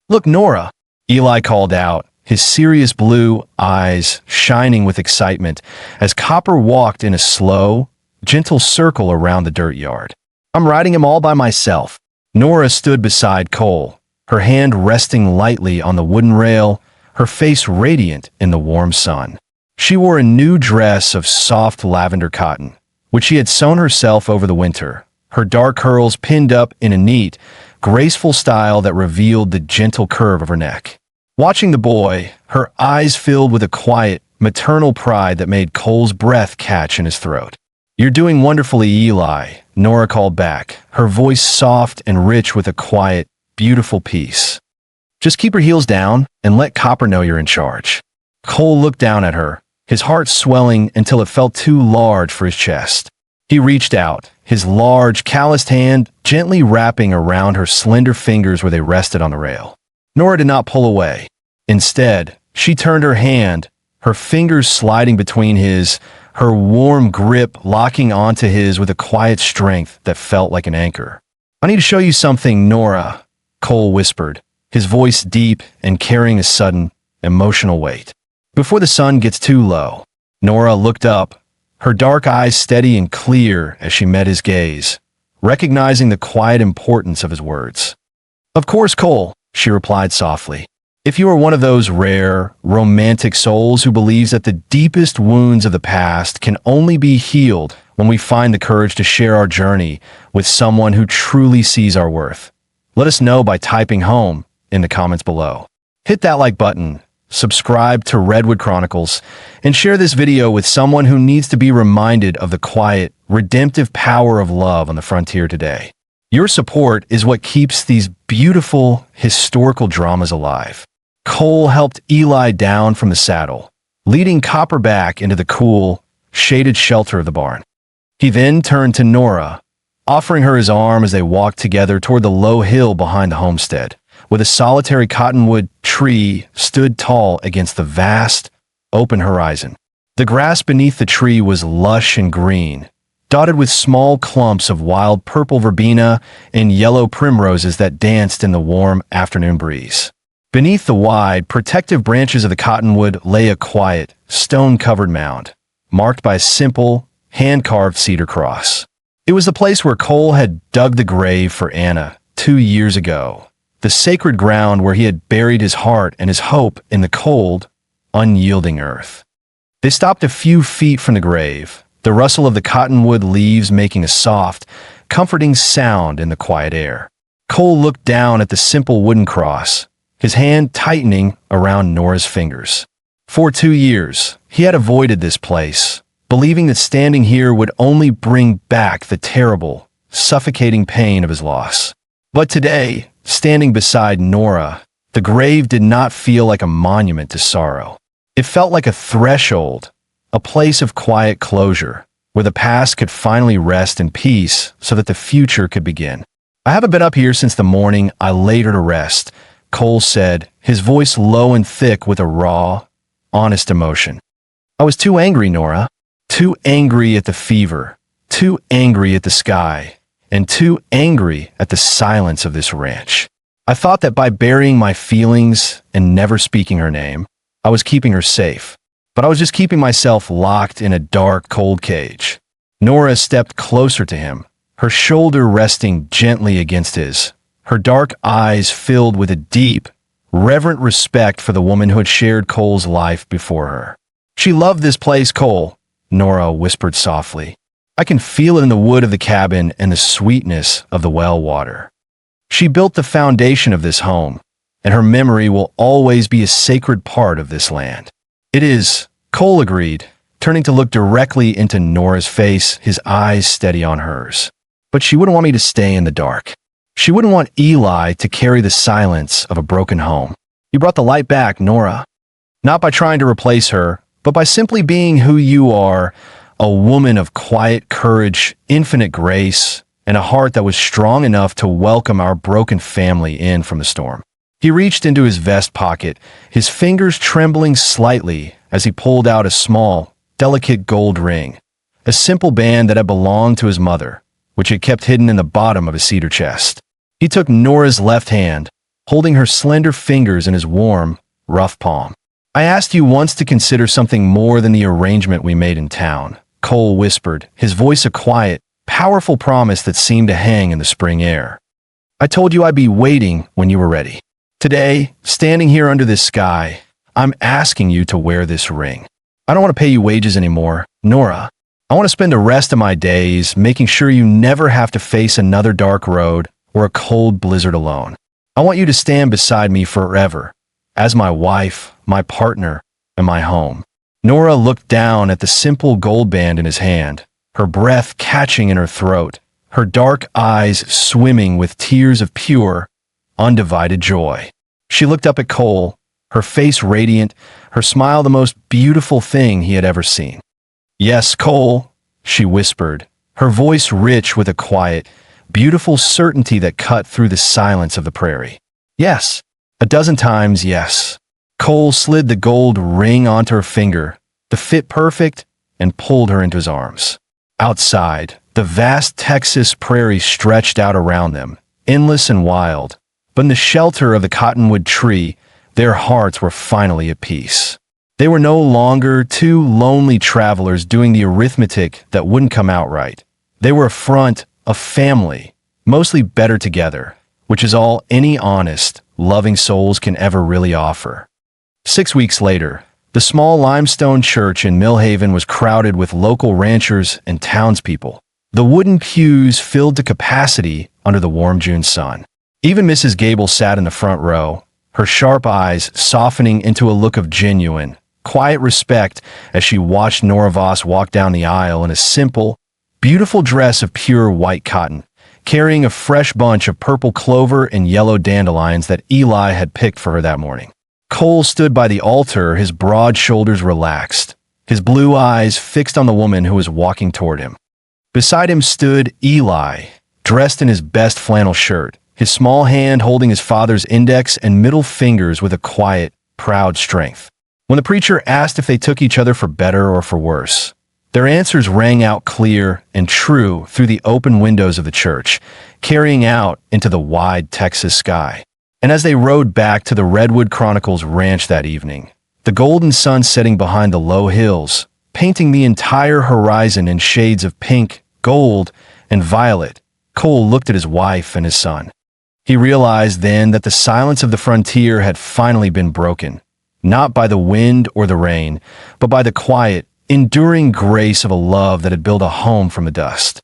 Look, Nora," Eli called out, his serious blue eyes shining with excitement as Copper walked in a slow, gentle circle around the dirt yard. "I'm riding him all by myself." Nora stood beside Cole, her hand resting lightly on the wooden rail, her face radiant in the warm sun. She wore a new dress of soft lavender cotton, which she had sewn herself over the winter, her dark curls pinned up in a neat, graceful style that revealed the gentle curve of her neck. Watching the boy, her eyes filled with a quiet, maternal pride that made Cole's breath catch in his throat. "You're doing wonderfully, Eli," Nora called back, her voice soft and rich with a quiet, beautiful peace. "Just keep your heels down and let Copper know you're in charge." Cole looked down at her, his heart swelling until it felt too large for his chest. He reached out, his large, calloused hand gently wrapping around her slender fingers where they rested on the rail. Nora did not pull away. Instead, she turned her hand, her fingers sliding between his, her warm grip locking onto his with a quiet strength that felt like an anchor. "I need to show you something, Nora," Cole whispered, his voice deep and carrying a sudden, emotional weight. "Before the sun gets too low." Nora looked up, her dark eyes steady and clear as she met his gaze, recognizing the quiet importance of his words. "Of course, Cole," she replied softly. "If you are one of those rare, romantic souls who believes that the deepest wounds of the past can only be healed when we find the courage to share our journey with someone who truly sees our worth, let us know by typing home in the comments below. Hit that like button, subscribe to Redwood Chronicles, and share this video with someone who needs to be reminded of the quiet, redemptive power of love on the frontier today. Your support is what keeps these beautiful, historical dramas alive. Cole helped Eli down from the saddle, leading Copper back into the cool, shaded shelter of the barn. He then turned to Nora, offering her his arm as they walked together toward the low hill behind the homestead, where the solitary cottonwood tree stood tall against the vast, open horizon. The grass beneath the tree was lush and green, dotted with small clumps of wild purple verbena and yellow primroses that danced in the warm afternoon breeze. Beneath the wide, protective branches of the cottonwood lay a quiet, stone-covered mound, marked by a simple, hand-carved cedar cross. It was the place where Cole had dug the grave for Anna 2 years ago, the sacred ground where he had buried his heart and his hope in the cold, unyielding earth. They stopped a few feet from the grave, the rustle of the cottonwood leaves making a soft, comforting sound in the quiet air. Cole looked down at the simple wooden cross, his hand tightening around Nora's fingers. For 2 years, he had avoided this place, believing that standing here would only bring back the terrible, suffocating pain of his loss. But today, standing beside Nora, the grave did not feel like a monument to sorrow. It felt like a threshold, a place of quiet closure, where the past could finally rest in peace so that the future could begin. "I haven't been up here since the morning I laid her to rest," Cole said, his voice low and thick with a raw, honest emotion. "I was too angry, Nora. Too angry at the fever, too angry at the sky, and too angry at the silence of this ranch. I thought that by burying my feelings and never speaking her name, I was keeping her safe. But I was just keeping myself locked in a dark, cold cage." Nora stepped closer to him, her shoulder resting gently against his, her dark eyes filled with a deep, reverent respect for the woman who had shared Cole's life before her. "She loved this place, Cole," Nora whispered softly. "I can feel it in the wood of the cabin and the sweetness of the well water. She built the foundation of this home, and her memory will always be a sacred part of this land." "It is," Cole agreed, turning to look directly into Nora's face, his eyes steady on hers. "But she wouldn't want me to stay in the dark. She wouldn't want Eli to carry the silence of a broken home. You brought the light back, Nora. Not by trying to replace her, but by simply being who you are, a woman of quiet courage, infinite grace, and a heart that was strong enough to welcome our broken family in from the storm." He reached into his vest pocket, his fingers trembling slightly as he pulled out a small, delicate gold ring, a simple band that had belonged to his mother, which had kept hidden in the bottom of his cedar chest. He took Nora's left hand, holding her slender fingers in his warm, rough palm. "I asked you once to consider something more than the arrangement we made in town," Cole whispered, his voice a quiet, powerful promise that seemed to hang in the spring air. "I told you I'd be waiting when you were ready. Today, standing here under this sky, I'm asking you to wear this ring. I don't want to pay you wages anymore, Nora. I want to spend the rest of my days making sure you never have to face another dark road or a cold blizzard alone. I want you to stand beside me forever, as my wife, my partner, and my home." Nora looked down at the simple gold band in his hand, her breath catching in her throat, her dark eyes swimming with tears of pure, undivided joy. She looked up at Cole, her face radiant, her smile the most beautiful thing he had ever seen. "Yes, Cole," she whispered, her voice rich with a quiet, beautiful certainty that cut through the silence of the prairie. "Yes, a dozen times yes." Cole slid the gold ring onto her finger, the fit perfect, and pulled her into his arms. Outside, the vast Texas prairie stretched out around them, endless and wild, but in the shelter of the cottonwood tree, their hearts were finally at peace. They were no longer two lonely travelers doing the arithmetic that wouldn't come out right. They were a front, a family, mostly better together, which is all any honest, loving souls can ever really offer. 6 weeks later, the small limestone church in Millhaven was crowded with local ranchers and townspeople. The wooden pews filled to capacity under the warm June sun. Even Mrs. Gable sat in the front row, her sharp eyes softening into a look of genuine, quiet respect as she watched Nora Voss walk down the aisle in a simple, beautiful dress of pure white cotton, carrying a fresh bunch of purple clover and yellow dandelions that Eli had picked for her that morning. Cole stood by the altar, his broad shoulders relaxed, his blue eyes fixed on the woman who was walking toward him. Beside him stood Eli, dressed in his best flannel shirt, his small hand holding his father's index and middle fingers with a quiet, proud strength. When the preacher asked if they took each other for better or for worse, Their answers rang out clear and true through the open windows of the church, carrying out into the wide Texas sky. And as they rode back to the Redwood Chronicles ranch that evening, the golden sun setting behind the low hills, painting the entire horizon in shades of pink, gold, and violet, Cole looked at his wife and his son. He realized then that the silence of the frontier had finally been broken, not by the wind or the rain, but by the quiet, enduring grace of a love that had built a home from the dust.